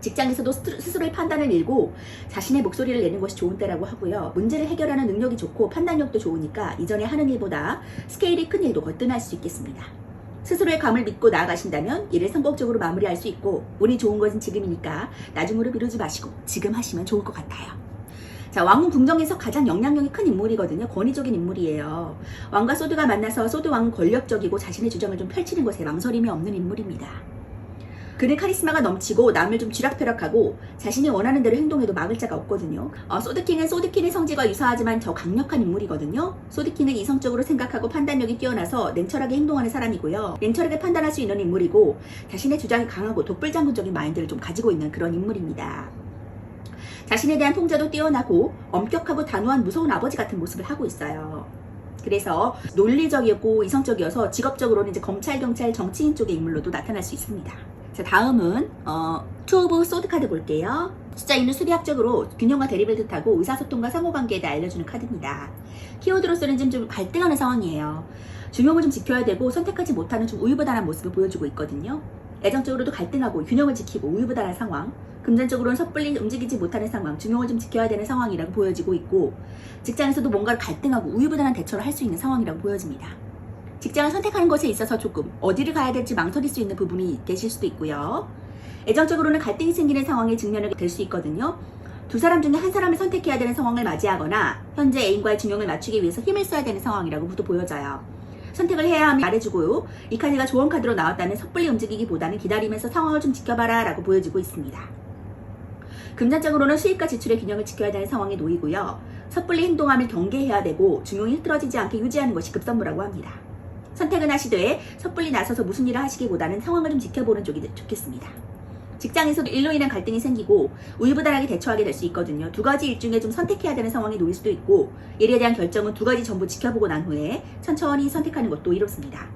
직장에서도 스스로의 판단을 읽고 자신의 목소리를 내는 것이 좋은 때라고 하고요. 문제를 해결하는 능력이 좋고 판단력도 좋으니까 이전에 하는 일보다 스케일이 큰 일도 거뜬할 수 있겠습니다. 스스로의 감을 믿고 나아가신다면 일을 성공적으로 마무리할 수 있고, 운이 좋은 것은 지금이니까 나중으로 미루지 마시고 지금 하시면 좋을 것 같아요. 자, 왕은 궁정에서 가장 영향력이 큰 인물이거든요. 권위적인 인물이에요. 왕과 소드가 만나서 소드 왕은 권력적이고 자신의 주장을 좀 펼치는 것에 망설임이 없는 인물입니다. 그는 카리스마가 넘치고 남을 좀 쥐락펴락하고 자신이 원하는 대로 행동해도 막을 자가 없거든요. 소드킹은 소드킨의 성질과 유사하지만 더 강력한 인물이거든요. 소드킨은 이성적으로 생각하고 판단력이 뛰어나서 냉철하게 행동하는 사람이고요. 냉철하게 판단할 수 있는 인물이고 자신의 주장이 강하고 독불장군적인 마인드를 좀 가지고 있는 그런 인물입니다. 자신에 대한 통제도 뛰어나고 엄격하고 단호한 무서운 아버지 같은 모습을 하고 있어요. 그래서 논리적이었고 이성적이어서 직업적으로는 이제 검찰, 경찰, 정치인 쪽의 인물로도 나타날 수 있습니다. 자, 다음은 투 오브 소드 카드 볼게요. 숫자 2는 수리학적으로 균형과 대립을 뜻하고 의사소통과 상호관계에 대해 알려주는 카드입니다. 키워드로서는 지금 좀 갈등하는 상황이에요. 중용을 좀 지켜야 되고 선택하지 못하는 좀 우유부단한 모습을 보여주고 있거든요. 애정적으로도 갈등하고 균형을 지키고 우유부단한 상황, 금전적으로는 섣불리 움직이지 못하는 상황, 중용을 좀 지켜야 되는 상황이라고 보여지고 있고, 직장에서도 뭔가를 갈등하고 우유부단한 대처를 할 수 있는 상황이라고 보여집니다. 직장을 선택하는 것에 있어서 조금 어디를 가야 될지 망설일 수 있는 부분이 계실 수도 있고요. 애정적으로는 갈등이 생기는 상황에 직면하게 될 수 있거든요. 두 사람 중에 한 사람을 선택해야 되는 상황을 맞이하거나 현재 애인과의 중용을 맞추기 위해서 힘을 써야 되는 상황이라고도 보여져요. 선택을 해야 함을 말해주고요. 이 카드가 조언 카드로 나왔다면 섣불리 움직이기보다는 기다리면서 상황을 좀 지켜봐라 라고 보여지고 있습니다. 금전적으로는 수입과 지출의 균형을 지켜야 되는 상황에 놓이고요. 섣불리 행동함을 경계해야 되고 중용이 흐트러지지 않게 유지하는 것이 급선무라고 합니다. 선택은 하시되 섣불리 나서서 무슨 일을 하시기보다는 상황을 좀 지켜보는 쪽이 좋겠습니다. 직장에서도 일로 인한 갈등이 생기고 우유부단하게 대처하게 될 수 있거든요. 두 가지 일 중에 좀 선택해야 되는 상황이 놓일 수도 있고, 일에 대한 결정은 두 가지 전부 지켜보고 난 후에 천천히 선택하는 것도 이롭습니다.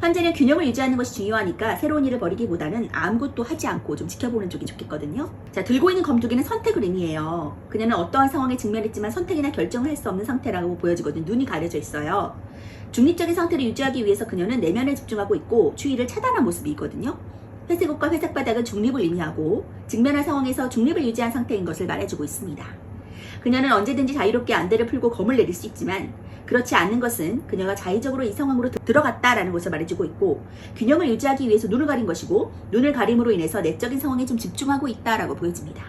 현재는 균형을 유지하는 것이 중요하니까 새로운 일을 벌이기보다는 아무것도 하지 않고 좀 지켜보는 쪽이 좋겠거든요. 자, 들고 있는 검 두 개는 선택을 의미해요. 그녀는 어떠한 상황에 직면했지만 선택이나 결정을 할 수 없는 상태라고 보여지거든요. 눈이 가려져 있어요. 중립적인 상태를 유지하기 위해서 그녀는 내면에 집중하고 있고 추위를 차단한 모습이 있거든요. 회색 옷과 회색 바닥은 중립을 의미하고 직면한 상황에서 중립을 유지한 상태인 것을 말해주고 있습니다. 그녀는 언제든지 자유롭게 안대를 풀고 검을 내릴 수 있지만 그렇지 않는 것은 그녀가 자의적으로 이 상황으로 들어갔다라는 것을 말해주고 있고, 균형을 유지하기 위해서 눈을 가린 것이고 눈을 가림으로 인해서 내적인 상황에 좀 집중하고 있다라고 보여집니다.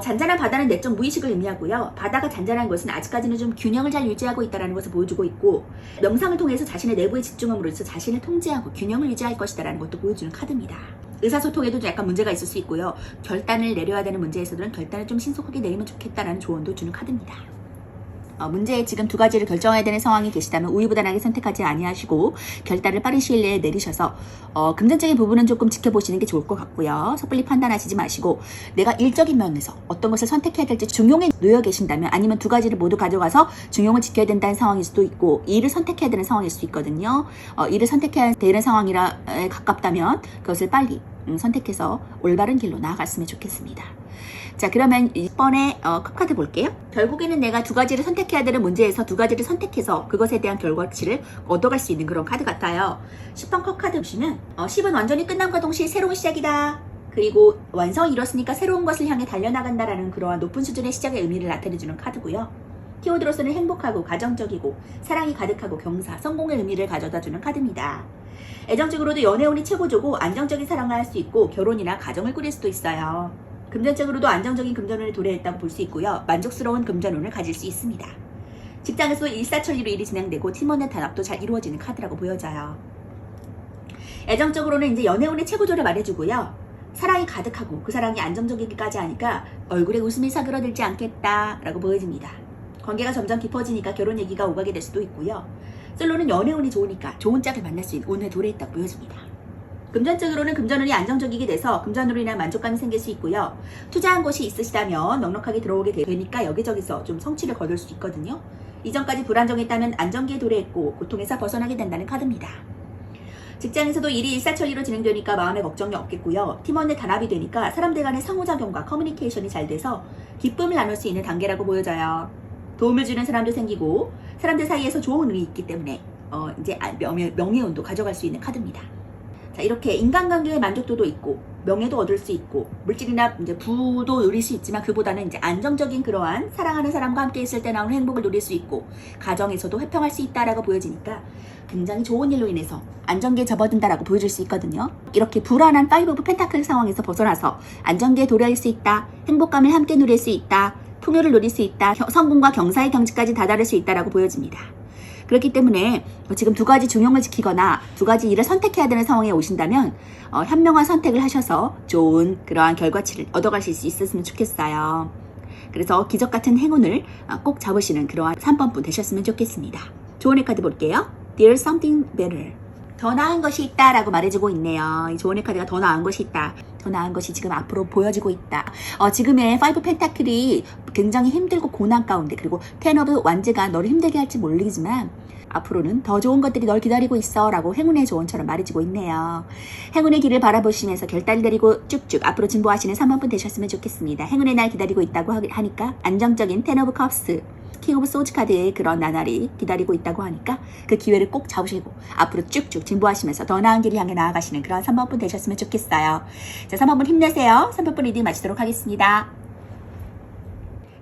잔잔한 바다는 내적 무의식을 의미하고요. 바다가 잔잔한 것은 아직까지는 좀 균형을 잘 유지하고 있다는 것을 보여주고 있고, 명상을 통해서 자신의 내부에 집중함으로써 자신을 통제하고 균형을 유지할 것이다라는 것도 보여주는 카드입니다. 의사소통에도 약간 문제가 있을 수 있고요. 결단을 내려야 되는 문제에서는 결단을 좀 신속하게 내리면 좋겠다라는 조언도 주는 카드입니다. 문제에 지금 두 가지를 결정해야 되는 상황이 계시다면 우유부단하게 선택하지 아니하시고 결단을 빠른 시일 내에 내리셔서 금전적인 부분은 조금 지켜보시는 게 좋을 것 같고요. 섣불리 판단하시지 마시고 일적인 면에서 어떤 것을 선택해야 될지 중용에 놓여 계신다면, 아니면 두 가지를 모두 가져가서 중용을 지켜야 된다는 상황일 수도 있고 일을 선택해야 되는 상황일 수도 있거든요. 일을 선택해야 되는 상황이라 가깝다면 그것을 빨리 선택해서 올바른 길로 나아갔으면 좋겠습니다. 자, 그러면 이번에 컵카드 볼게요. 결국에는 내가 두 가지를 선택해야 되는 문제에서 두 가지를 선택해서 그것에 대한 결과치를 얻어갈 수 있는 그런 카드 같아요. 10번 컵카드 보시면 10은 완전히 끝남과 동시에 새로운 시작이다. 그리고 완성이 이뤘으니까 새로운 것을 향해 달려나간다라는 그러한 높은 수준의 시작의 의미를 나타내주는 카드고요. 키워드로서는 행복하고 가정적이고 사랑이 가득하고 경사, 성공의 의미를 가져다주는 카드입니다. 애정적으로도 연애운이 최고조고 안정적인 사랑을 할 수 있고 결혼이나 가정을 꾸릴 수도 있어요. 금전적으로도 안정적인 금전운을 도래했다고 볼 수 있고요. 만족스러운 금전운을 가질 수 있습니다. 직장에서도 일사천리로 일이 진행되고 팀원의 단합도 잘 이루어지는 카드라고 보여져요. 애정적으로는 이제 연애운의 최고조를 말해주고요. 사랑이 가득하고 그 사랑이 안정적이기까지 하니까 얼굴에 웃음이 사그러들지 않겠다라고 보여집니다. 관계가 점점 깊어지니까 결혼 얘기가 오가게 될 수도 있고요. 솔로는 연애운이 좋으니까 좋은 짝을 만날 수 있는 운에 도래했다고 보여집니다. 금전적으로는 금전운이 안정적이게 돼서 금전으로 인한 만족감이 생길 수 있고요. 투자한 곳이 있으시다면 넉넉하게 들어오게 되니까 여기저기서 좀 성취를 거둘 수 있거든요. 이전까지 불안정했다면 안정기에 도래했고 고통에서 벗어나게 된다는 카드입니다. 직장에서도 일이 일사천리로 진행되니까 마음의 걱정이 없겠고요. 팀원의 단합이 되니까 사람들 간의 상호작용과 커뮤니케이션이 잘 돼서 기쁨을 나눌 수 있는 단계라고 보여져요. 도움을 주는 사람도 생기고 사람들 사이에서 좋은 운이 있기 때문에 이제 명예운도 가져갈 수 있는 카드입니다. 자, 이렇게 인간관계의 만족도도 있고 명예도 얻을 수 있고 물질이나 이제 부도 누릴 수 있지만 그보다는 이제 안정적인 그러한 사랑하는 사람과 함께 있을 때 나오는 행복을 누릴 수 있고 가정에서도 회평할 수 있다라고 보여지니까 굉장히 좋은 일로 인해서 안정기에 접어든다라고 보여줄 수 있거든요. 이렇게 불안한 5 오브 펜타클 상황에서 벗어나서 안정기에 도래할 수 있다. 행복감을 함께 누릴 수 있다. 풍요를 누릴 수 있다. 성공과 경사의 경지까지 다다를 수 있다라고 보여집니다. 그렇기 때문에 지금 두 가지 중용을 지키거나 두 가지 일을 선택해야 되는 상황에 오신다면 현명한 선택을 하셔서 좋은 그러한 결과치를 얻어가실 수 있었으면 좋겠어요. 그래서 기적 같은 행운을 꼭 잡으시는 그러한 3번분 되셨으면 좋겠습니다. 조언의 카드 볼게요. There's something better. 더 나은 것이 있다라고 말해주고 있네요. 이 조언의 카드가 더 나은 것이 있다. 더 나은 것이 지금 앞으로 보여지고 있다. 지금의 5 펜타클이 굉장히 힘들고 고난 가운데 그리고 10 오브 완즈가 너를 힘들게 할지 모르지만 앞으로는 더 좋은 것들이 널 기다리고 있어 라고 행운의 조언처럼 말해주고 있네요. 행운의 길을 바라보시면서 결단을 내리고 쭉쭉 앞으로 진보하시는 3번분 되셨으면 좋겠습니다. 행운의 날 기다리고 있다고 하니까 안정적인 10 오브 컵스 킹 오브 소즈 카드의 그런 나날이 기다리고 있다고 하니까 그 기회를 꼭 잡으시고 앞으로 쭉쭉 진보하시면서 더 나은 길을 향해 나아가시는 그런 3번분 되셨으면 좋겠어요. 자, 3번분 힘내세요. 3번분 리딩 마치도록 하겠습니다.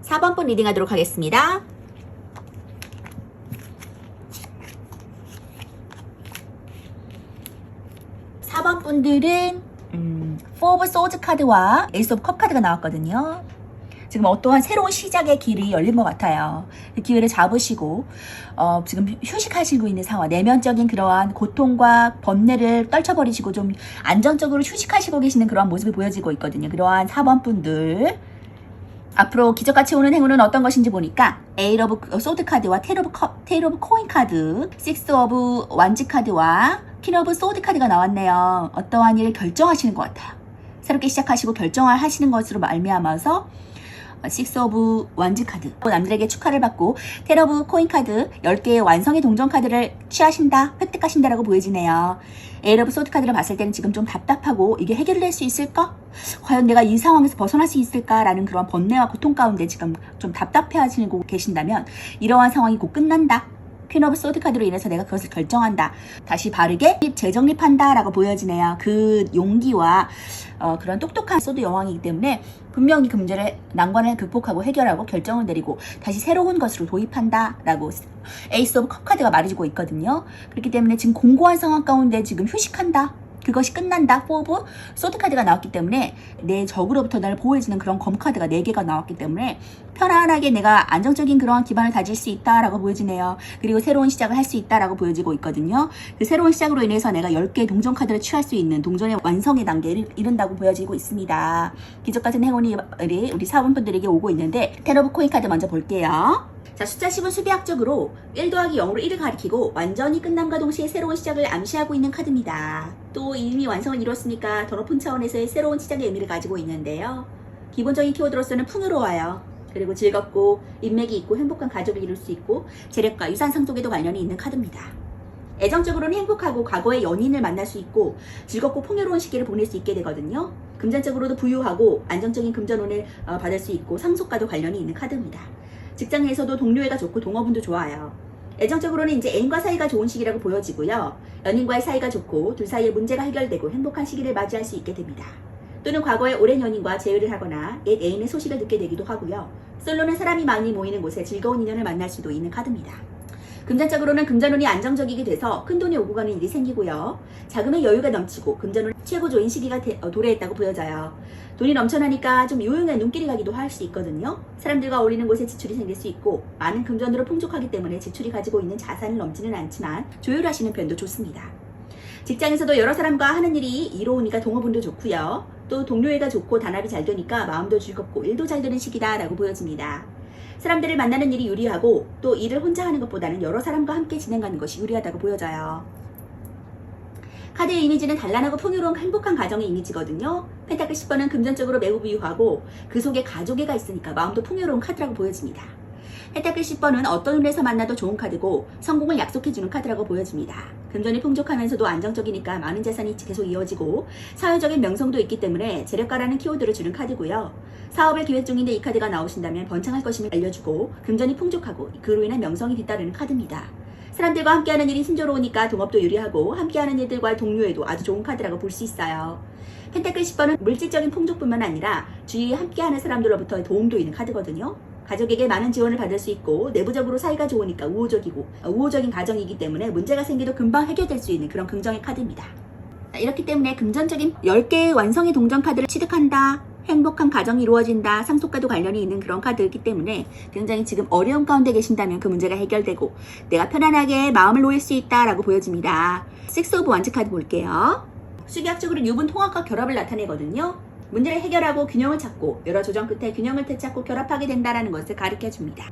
4번분 리딩 하도록 하겠습니다. 분들은 4 오브 소즈 카드와 에이스 오브 컵 카드가 나왔거든요. 지금 어떠한 새로운 시작의 길이 열린 것 같아요. 그 기회를 잡으시고 지금 휴식하시고 있는 상황, 내면적인 그러한 고통과 번뇌를 떨쳐버리시고 좀 안정적으로 휴식하시고 계시는 그러한 모습이 보여지고 있거든요. 그러한 4번 분들 앞으로 기적같이 오는 행운은 어떤 것인지 보니까 8 오브 소드 카드와 10 오브 코인 카드, 6 오브 완지 카드와 퀸 오브 소드 카드가 나왔네요. 어떠한 일을 결정하시는 것 같아요. 새롭게 시작하시고 결정을 하시는 것으로 말미암아서 6 오브 완지 카드 남들에게 축하를 받고 10 오브 코인 카드 10개의 완성의 동전 카드를 취하신다, 획득하신다라고 보여지네요. 8 오브 소드 카드를 봤을 때는 지금 좀 답답하고 이게 해결될 수 있을까? 과연 내가 이 상황에서 벗어날 수 있을까라는 그런 번뇌와 고통 가운데 지금 좀 답답해 하시고 계신다면 이러한 상황이 곧 끝난다. 퀸 오브 소드 카드로 인해서 내가 그것을 결정한다. 다시 바르게 재정립한다 라고 보여지네요. 그 용기와 그런 똑똑한 소드 여왕이기 때문에 분명히 그 문제를 난관을 극복하고 해결하고 결정을 내리고 다시 새로운 것으로 도입한다 라고 에이스 오브 컵 카드가 말해주고 있거든요. 그렇기 때문에 지금 공고한 상황 가운데 지금 휴식한다. 그것이 끝난다. 4 오브 소드 카드가 나왔기 때문에 내 적으로부터 나를 보호해주는 그런 검 카드가 4개가 나왔기 때문에 편안하게 내가 안정적인 그러한 기반을 다질 수 있다라고 보여지네요. 그리고 새로운 시작을 할 수 있다라고 보여지고 있거든요. 그 새로운 시작으로 인해서 내가 10개의 동전 카드를 취할 수 있는 동전의 완성의 단계를 이룬다고 보여지고 있습니다. 기적같은 행운이 우리 사원분들에게 오고 있는데 10 오브 코인 카드 먼저 볼게요. 자, 숫자 10은 수비학적으로 1 더하기 0으로 1을 가리키고 완전히 끝남과 동시에 새로운 시작을 암시하고 있는 카드입니다. 또 이미 완성을 이뤘으니까 더 높은 차원에서의 새로운 시작의 의미를 가지고 있는데요. 기본적인 키워드로서는 풍요로워요. 그리고 즐겁고 인맥이 있고 행복한 가족을 이룰 수 있고 재력과 유산 상속에도 관련이 있는 카드입니다. 애정적으로는 행복하고 과거의 연인을 만날 수 있고 즐겁고 풍요로운 시기를 보낼 수 있게 되거든요. 금전적으로도 부유하고 안정적인 금전운을 받을 수 있고 상속과도 관련이 있는 카드입니다. 직장에서도 동료애가 좋고 동업운도 좋아요. 애정적으로는 이제 애인과 사이가 좋은 시기라고 보여지고요. 연인과의 사이가 좋고 둘 사이의 문제가 해결되고 행복한 시기를 맞이할 수 있게 됩니다. 또는 과거의 오랜 연인과 재회를 하거나 옛 애인의 소식을 듣게 되기도 하고요. 솔로는 사람이 많이 모이는 곳에 즐거운 인연을 만날 수도 있는 카드입니다. 금전적으로는 금전운이 안정적이게 돼서 큰돈이 오고 가는 일이 생기고요. 자금의 여유가 넘치고 금전운 최고 좋은 시기가 도래했다고 보여져요. 돈이 넘쳐나니까 좀 유용한 눈길이 가기도 할 수 있거든요. 사람들과 어울리는 곳에 지출이 생길 수 있고 많은 금전으로 풍족하기 때문에 지출이 가지고 있는 자산을 넘지는 않지만 조율하시는 편도 좋습니다. 직장에서도 여러 사람과 하는 일이 이로우니까 동업운도 좋고요. 또 동료애가 좋고 단합이 잘 되니까 마음도 즐겁고 일도 잘 되는 시기다라고 보여집니다. 사람들을 만나는 일이 유리하고 또 일을 혼자 하는 것보다는 여러 사람과 함께 진행하는 것이 유리하다고 보여져요. 카드의 이미지는 단란하고 풍요로운 행복한 가정의 이미지거든요. 펜타클 10번은 금전적으로 매우 부유하고 그 속에 가족애가 있으니까 마음도 풍요로운 카드라고 보여집니다. 펜타클 10번은 어떤 운에서 만나도 좋은 카드고 성공을 약속해주는 카드라고 보여집니다. 금전이 풍족하면서도 안정적이니까 많은 재산이 계속 이어지고 사회적인 명성도 있기 때문에 재력가라는 키워드를 주는 카드고요. 사업을 기획 중인데 이 카드가 나오신다면 번창할 것임을 알려주고 금전이 풍족하고 그로 인한 명성이 뒤따르는 카드입니다. 사람들과 함께하는 일이 순조로우니까 동업도 유리하고 함께하는 일들과의 동료에도 아주 좋은 카드라고 볼 수 있어요. 펜타클 10번은 물질적인 풍족뿐만 아니라 주위에 함께하는 사람들로부터의 도움도 있는 카드거든요. 가족에게 많은 지원을 받을 수 있고 내부적으로 사이가 좋으니까 우호적인 가정이기 때문에 문제가 생겨도 금방 해결될 수 있는 그런 긍정의 카드입니다. 이렇기 때문에 금전적인 10개의 완성의 동전 카드를 취득한다, 행복한 가정이 이루어진다, 상속과도 관련이 있는 그런 카드이기 때문에 굉장히 지금 어려움 가운데 계신다면 그 문제가 해결되고 내가 편안하게 마음을 놓을 수 있다라고 보여집니다. 6 오브 원즈 카드 볼게요. 수비학적으로 유분 통합과 결합을 나타내거든요. 문제를 해결하고 균형을 찾고 여러 조정 끝에 균형을 되찾고 결합하게 된다는 것을 가르쳐줍니다.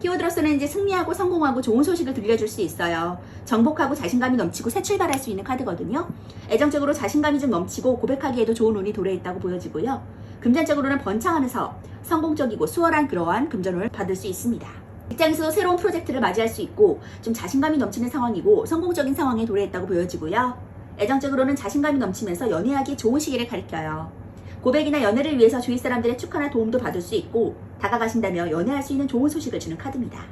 키워드로서는 이제 승리하고 성공하고 좋은 소식을 들려줄 수 있어요. 정복하고 자신감이 넘치고 새 출발할 수 있는 카드거든요. 애정적으로 자신감이 좀 넘치고 고백하기에도 좋은 운이 도래했다고 보여지고요. 금전적으로는 번창하는 사업, 성공적이고 수월한 그러한 금전운을 받을 수 있습니다. 직장에서도 새로운 프로젝트를 맞이할 수 있고 좀 자신감이 넘치는 상황이고 성공적인 상황에 도래했다고 보여지고요. 애정적으로는 자신감이 넘치면서 연애하기 좋은 시기를 가리켜요. 고백이나 연애를 위해서 주위 사람들의 축하나 도움도 받을 수 있고 다가가신다면 연애할 수 있는 좋은 소식을 주는 카드입니다.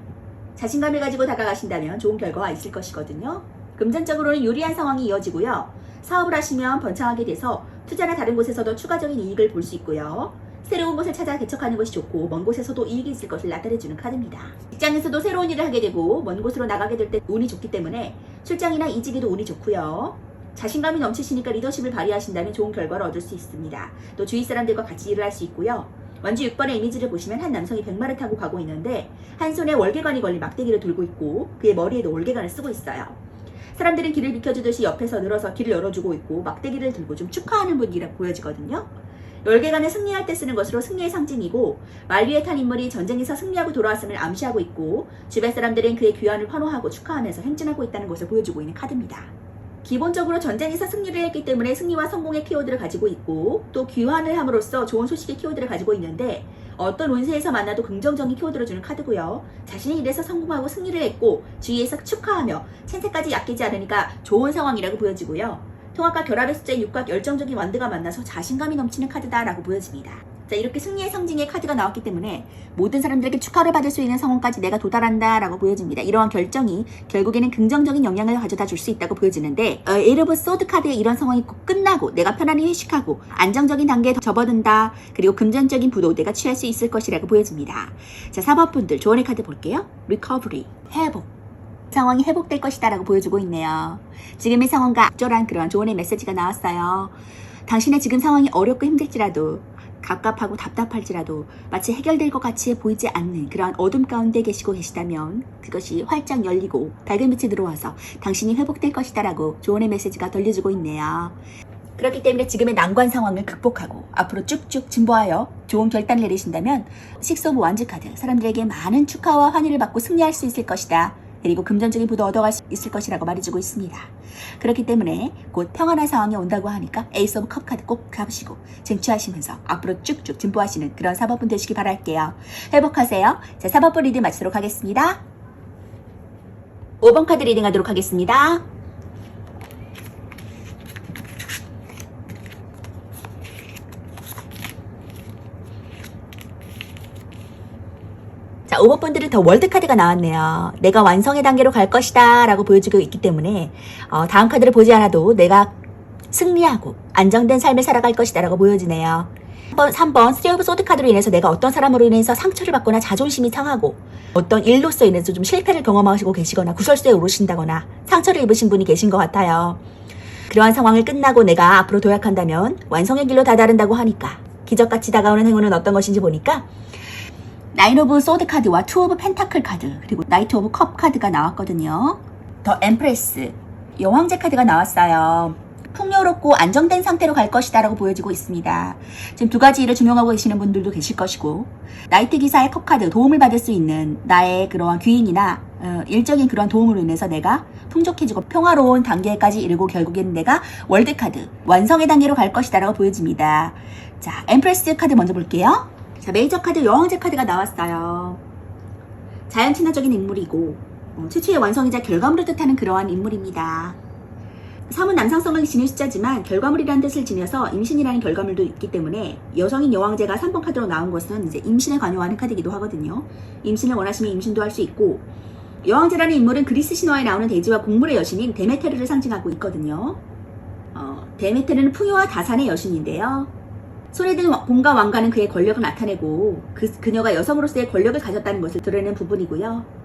자신감을 가지고 다가가신다면 좋은 결과가 있을 것이거든요. 금전적으로는 유리한 상황이 이어지고요. 사업을 하시면 번창하게 돼서 투자나 다른 곳에서도 추가적인 이익을 볼 수 있고요. 새로운 곳을 찾아 개척하는 것이 좋고 먼 곳에서도 이익이 있을 것을 나타내주는 카드입니다. 직장에서도 새로운 일을 하게 되고 먼 곳으로 나가게 될 때 운이 좋기 때문에 출장이나 이직에도 운이 좋고요. 자신감이 넘치시니까 리더십을 발휘하신다면 좋은 결과를 얻을 수 있습니다. 또 주위 사람들과 같이 일을 할 수 있고요. 완주 6번의 이미지를 보시면 한 남성이 백마를 타고 가고 있는데 한 손에 월계관이 걸린 막대기를 들고 있고 그의 머리에도 월계관을 쓰고 있어요. 사람들은 길을 비켜주듯이 옆에서 늘어서 길을 열어주고 있고 막대기를 들고 좀 축하하는 분위기라 보여지거든요. 월계관은 승리할 때 쓰는 것으로 승리의 상징이고 말 위에 탄 인물이 전쟁에서 승리하고 돌아왔음을 암시하고 있고 주변 사람들은 그의 귀환을 환호하고 축하하면서 행진하고 있다는 것을 보여주고 있는 카드입니다. 기본적으로 전쟁에서 승리를 했기 때문에 승리와 성공의 키워드를 가지고 있고 또 귀환을 함으로써 좋은 소식의 키워드를 가지고 있는데 어떤 운세에서 만나도 긍정적인 키워드를 주는 카드고요. 자신의 일에서 성공하고 승리를 했고 주위에서 축하하며 생색까지 약해지 않으니까 좋은 상황이라고 보여지고요. 통합과 결합의 숫자의 6과 열정적인 완드가 만나서 자신감이 넘치는 카드다라고 보여집니다. 자, 이렇게 승리의 상징의 카드가 나왔기 때문에 모든 사람들에게 축하를 받을 수 있는 상황까지 내가 도달한다 라고 보여집니다. 이러한 결정이 결국에는 긍정적인 영향을 가져다 줄 수 있다고 보여지는데 에이러브 소드 카드의 이런 상황이 꼭 끝나고 내가 편안히 휴식하고 안정적인 단계에 접어든다. 그리고 금전적인 부도 내가 취할 수 있을 것이라고 보여집니다. 자, 4번 분들 조언의 카드 볼게요. 리커버리, 회복. 상황이 회복될 것이다 라고 보여주고 있네요. 지금의 상황과 적절한 그런 조언의 메시지가 나왔어요. 당신의 지금 상황이 어렵고 힘들지라도 갑갑하고 답답할지라도 마치 해결될 것 같이 보이지 않는 그러한 어둠 가운데 계시다면 그것이 활짝 열리고 밝은 빛이 들어와서 당신이 회복될 것이다 라고 조언의 메시지가 들려주고 있네요. 그렇기 때문에 지금의 난관 상황을 극복하고 앞으로 쭉쭉 진보하여 좋은 결단을 내리신다면 6 오브 원즈 카드, 사람들에게 많은 축하와 환희를 받고 승리할 수 있을 것이다. 그리고 금전적인 부도 얻어갈 수 있을 것이라고 말해주고 있습니다. 그렇기 때문에 곧 평안한 상황이 온다고 하니까 에이스 오브 컵 카드 꼭 잡으시고 쟁취하시면서 앞으로 쭉쭉 진보하시는 그런 4번분 되시기 바랄게요. 회복하세요. 자, 4번분 리딩 마치도록 하겠습니다. 5번 카드 리딩 하도록 하겠습니다. 자, 5번 분들은 더 월드 카드가 나왔네요. 내가 완성의 단계로 갈 것이다 라고 보여주고 있기 때문에 다음 카드를 보지 않아도 내가 승리하고 안정된 삶을 살아갈 것이다 라고 보여지네요. 3번 3 오브 소드 카드로 인해서 내가 어떤 사람으로 인해서 상처를 받거나 자존심이 상하고 어떤 일로서 인해서 좀 실패를 경험하시고 계시거나 구설수에 오르신다거나 상처를 입으신 분이 계신 것 같아요. 그러한 상황을 끝나고 내가 앞으로 도약한다면 완성의 길로 다다른다고 하니까 기적같이 다가오는 행운은 어떤 것인지 보니까 9 오브 소드 카드와 2 오브 펜타클 카드 그리고 나이트 오브 컵 카드가 나왔거든요. 더 엠프레스 여왕제 카드가 나왔어요. 풍요롭고 안정된 상태로 갈 것이다 라고 보여지고 있습니다. 지금 두 가지 일을 준용하고 계시는 분들도 계실 것이고 나이트 기사의 컵 카드 도움을 받을 수 있는 나의 그러한 귀인이나 일적인 그런 도움으로 인해서 내가 풍족해지고 평화로운 단계까지 이르고 결국에는 내가 월드 카드 완성의 단계로 갈 것이다 라고 보여집니다. 자, 엠프레스 카드 먼저 볼게요. 자, 메이저 카드 여왕제 카드가 나왔어요. 자연 친화적인 인물이고 최초의 완성이자 결과물을 뜻하는 그러한 인물입니다. 3은 남성성을 지닌 숫자지만 결과물이라는 뜻을 지녀서 임신이라는 결과물도 있기 때문에 여성인 여왕제가 3번 카드로 나온 것은 이제 임신에 관여하는 카드이기도 하거든요. 임신을 원하시면 임신도 할 수 있고 여왕제라는 인물은 그리스 신화에 나오는 대지와 곡물의 여신인 데메테르를 상징하고 있거든요. 데메테르는 풍요와 다산의 여신인데요. 손에 든 공과 왕관은 그의 권력을 나타내고 그녀가 여성으로서의 권력을 가졌다는 것을 드러내는 부분이고요.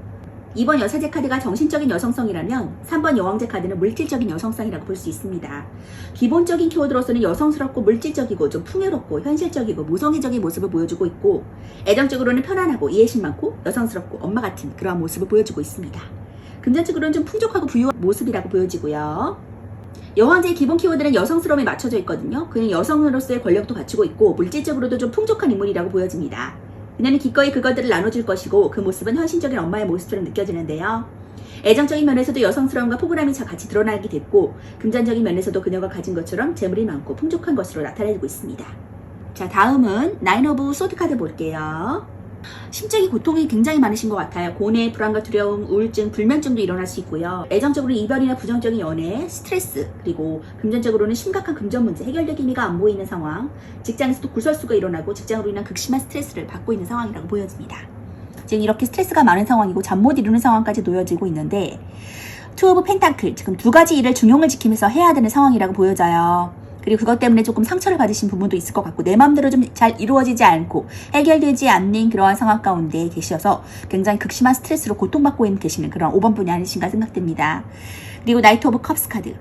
2번 여사제 카드가 정신적인 여성성이라면 3번 여왕제 카드는 물질적인 여성성이라고 볼 수 있습니다. 기본적인 키워드로서는 여성스럽고 물질적이고 좀 풍요롭고 현실적이고 모성애적인 모습을 보여주고 있고, 애정적으로는 편안하고 이해심 많고 여성스럽고 엄마 같은 그러한 모습을 보여주고 있습니다. 금전적으로는 좀 풍족하고 부유한 모습이라고 보여지고요. 여왕제의 기본 키워드는 여성스러움에 맞춰져 있거든요. 그는 여성으로서의 권력도 갖추고 있고 물질적으로도 좀 풍족한 인물이라고 보여집니다. 그녀는 기꺼이 그것들을 나눠줄 것이고 그 모습은 헌신적인 엄마의 모습처럼 느껴지는데요. 애정적인 면에서도 여성스러움과 포근함이 같이 드러나게 됐고, 금전적인 면에서도 그녀가 가진 것처럼 재물이 많고 풍족한 것으로 나타내고 있습니다. 자, 다음은 나인 오브 소드 카드 볼게요. 심적인 고통이 굉장히 많으신 것 같아요. 고뇌, 불안과 두려움, 우울증, 불면증도 일어날 수 있고요. 애정적으로는 이별이나 부정적인 연애, 스트레스, 그리고 금전적으로는 심각한 금전 문제, 해결될 기미가 안 보이는 상황, 직장에서도 구설수가 일어나고 직장으로 인한 극심한 스트레스를 받고 있는 상황이라고 보여집니다. 지금 이렇게 스트레스가 많은 상황이고 잠 못 이루는 상황까지 놓여지고 있는데, 투 오브 펜타클, 지금 두 가지 일을 중용을 지키면서 해야 되는 상황이라고 보여져요. 그리고 그것 때문에 조금 상처를 받으신 부분도 있을 것 같고, 내 마음대로 좀 잘 이루어지지 않고 해결되지 않는 그러한 상황 가운데 계셔서 굉장히 극심한 스트레스로 고통받고 계시는 그런 5번 분이 아니신가 생각됩니다. 그리고 나이트 오브 컵스 카드.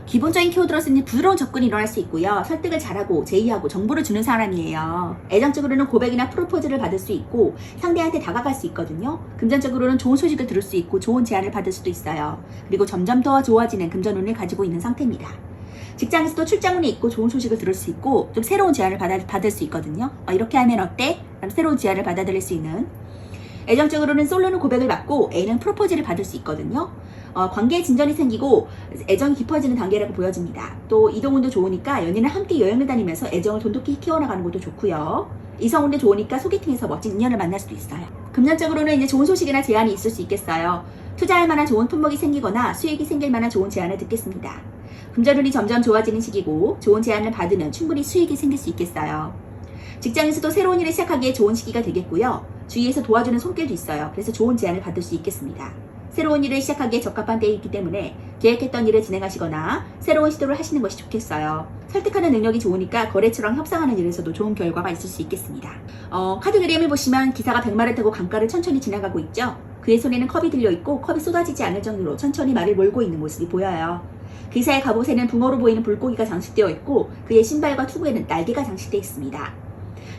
기본적인 키워드로서는 부드러운 접근이 일어날 수 있고요. 설득을 잘하고 제의하고 정보를 주는 사람이에요. 애정적으로는 고백이나 프로포즈를 받을 수 있고 상대한테 다가갈 수 있거든요. 금전적으로는 좋은 소식을 들을 수 있고 좋은 제안을 받을 수도 있어요. 그리고 점점 더 좋아지는 금전운을 가지고 있는 상태입니다. 직장에서도 출장운이 있고 좋은 소식을 들을 수 있고 좀 새로운 제안을 받을 수 있거든요. 이렇게 하면 어때? 새로운 제안을 받아들일 수 있는. 애정적으로는 솔로는 고백을 받고 A는 프로포즈를 받을 수 있거든요. 관계에 진전이 생기고 애정이 깊어지는 단계라고 보여집니다. 또 이동운도 좋으니까 연인은 함께 여행을 다니면서 애정을 돈독히 키워나가는 것도 좋고요. 이성운도 좋으니까 소개팅에서 멋진 인연을 만날 수도 있어요. 금전적으로는 이제 좋은 소식이나 제안이 있을 수 있겠어요. 투자할 만한 좋은 품목이 생기거나 수익이 생길 만한 좋은 제안을 듣겠습니다. 금전운이 점점 좋아지는 시기고 좋은 제안을 받으면 충분히 수익이 생길 수 있겠어요. 직장에서도 새로운 일을 시작하기에 좋은 시기가 되겠고요. 주위에서 도와주는 손길도 있어요. 그래서 좋은 제안을 받을 수 있겠습니다. 새로운 일을 시작하기에 적합한 때이기 때문에 계획했던 일을 진행하시거나 새로운 시도를 하시는 것이 좋겠어요. 설득하는 능력이 좋으니까 거래처랑 협상하는 일에서도 좋은 결과가 있을 수 있겠습니다. 카드 그림을 보시면 기사가 백마를 타고 강가를 천천히 지나가고 있죠. 그의 손에는 컵이 들려있고 컵이 쏟아지지 않을 정도로 천천히 말을 몰고 있는 모습이 보여요. 기사의 갑옷에는 붕어로 보이는 불고기가 장식되어 있고 그의 신발과 투구에는 날개가 장식되어 있습니다.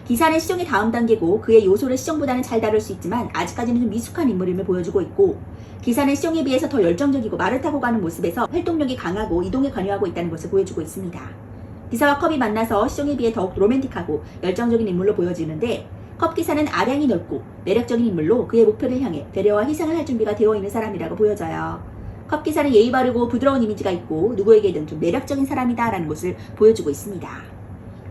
기사는 시종의 다음 단계고 그의 요소를 시종보다는 잘 다룰 수 있지만 아직까지는 좀 미숙한 인물임을 보여주고 있고, 기사는 시종에 비해서 더 열정적이고 말을 타고 가는 모습에서 활동력이 강하고 이동에 관여하고 있다는 것을 보여주고 있습니다. 기사와 컵이 만나서 시종에 비해 더욱 로맨틱하고 열정적인 인물로 보여지는데, 컵 기사는 아량이 넓고 매력적인 인물로 그의 목표를 향해 배려와 희생을 할 준비가 되어 있는 사람이라고 보여져요. 컵 기사는 예의 바르고 부드러운 이미지가 있고 누구에게든 좀 매력적인 사람이다라는 것을 보여주고 있습니다.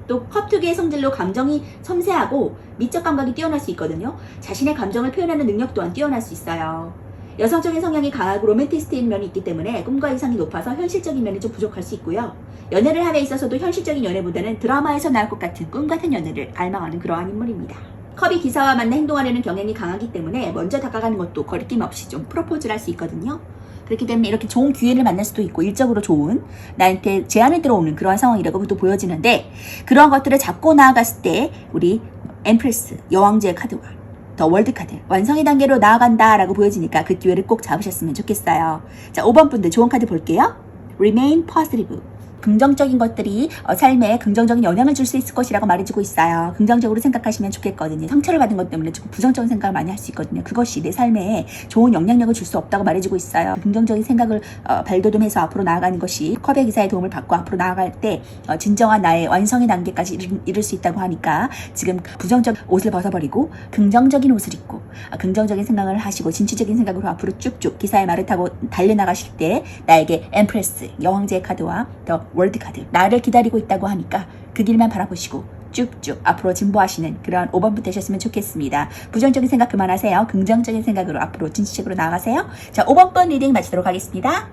또 컵 특유의 성질로 감정이 섬세하고 미적 감각이 뛰어날 수 있거든요. 자신의 감정을 표현하는 능력 또한 뛰어날 수 있어요. 여성적인 성향이 강하고 로맨티스트인 면이 있기 때문에 꿈과 이상이 높아서 현실적인 면이 좀 부족할 수 있고요. 연애를 함에 있어서도 현실적인 연애보다는 드라마에서 나올 것 같은 꿈 같은 연애를 갈망하는 그러한 인물입니다. 컵이 기사와 만나 행동하려는 경향이 강하기 때문에 먼저 다가가는 것도 거리낌 없이 좀 프로포즈를 할 수 있거든요. 그렇기 때문에 이렇게 좋은 기회를 만날 수도 있고 일적으로 좋은 나한테 제안을 들어오는 그러한 상황이라고 또 보여지는데, 그러한 것들을 잡고 나아갔을 때 우리 엠프레스 여왕제의 카드와 더 월드 카드 완성의 단계로 나아간다 라고 보여지니까 그 기회를 꼭 잡으셨으면 좋겠어요. 자, 5번 분들 좋은 카드 볼게요. Remain positive. 긍정적인 것들이 삶에 긍정적인 영향을 줄 수 있을 것이라고 말해주고 있어요. 긍정적으로 생각하시면 좋겠거든요. 상처를 받은 것 때문에 조금 부정적인 생각을 많이 할 수 있거든요. 그것이 내 삶에 좋은 영향력을 줄 수 없다고 말해주고 있어요. 긍정적인 생각을 발돋움해서 앞으로 나아가는 것이 컵의 기사의 도움을 받고 앞으로 나아갈 때 진정한 나의 완성의 단계까지 이룰 수 있다고 하니까 지금 부정적인 옷을 벗어버리고 긍정적인 옷을 입고 긍정적인 생각을 하시고 진취적인 생각으로 앞으로 쭉쭉 기사의 말을 타고 달려나가실 때 나에게 엠프레스 여왕제의 카드와 더 월드 카드 나를 기다리고 있다고 하니까 그 길만 바라보시고 쭉쭉 앞으로 진보하시는 그런 5번부 되셨으면 좋겠습니다. 부정적인 생각 그만하세요. 긍정적인 생각으로 앞으로 진취적으로 나아가세요. 자, 5번번 리딩 마치도록 하겠습니다.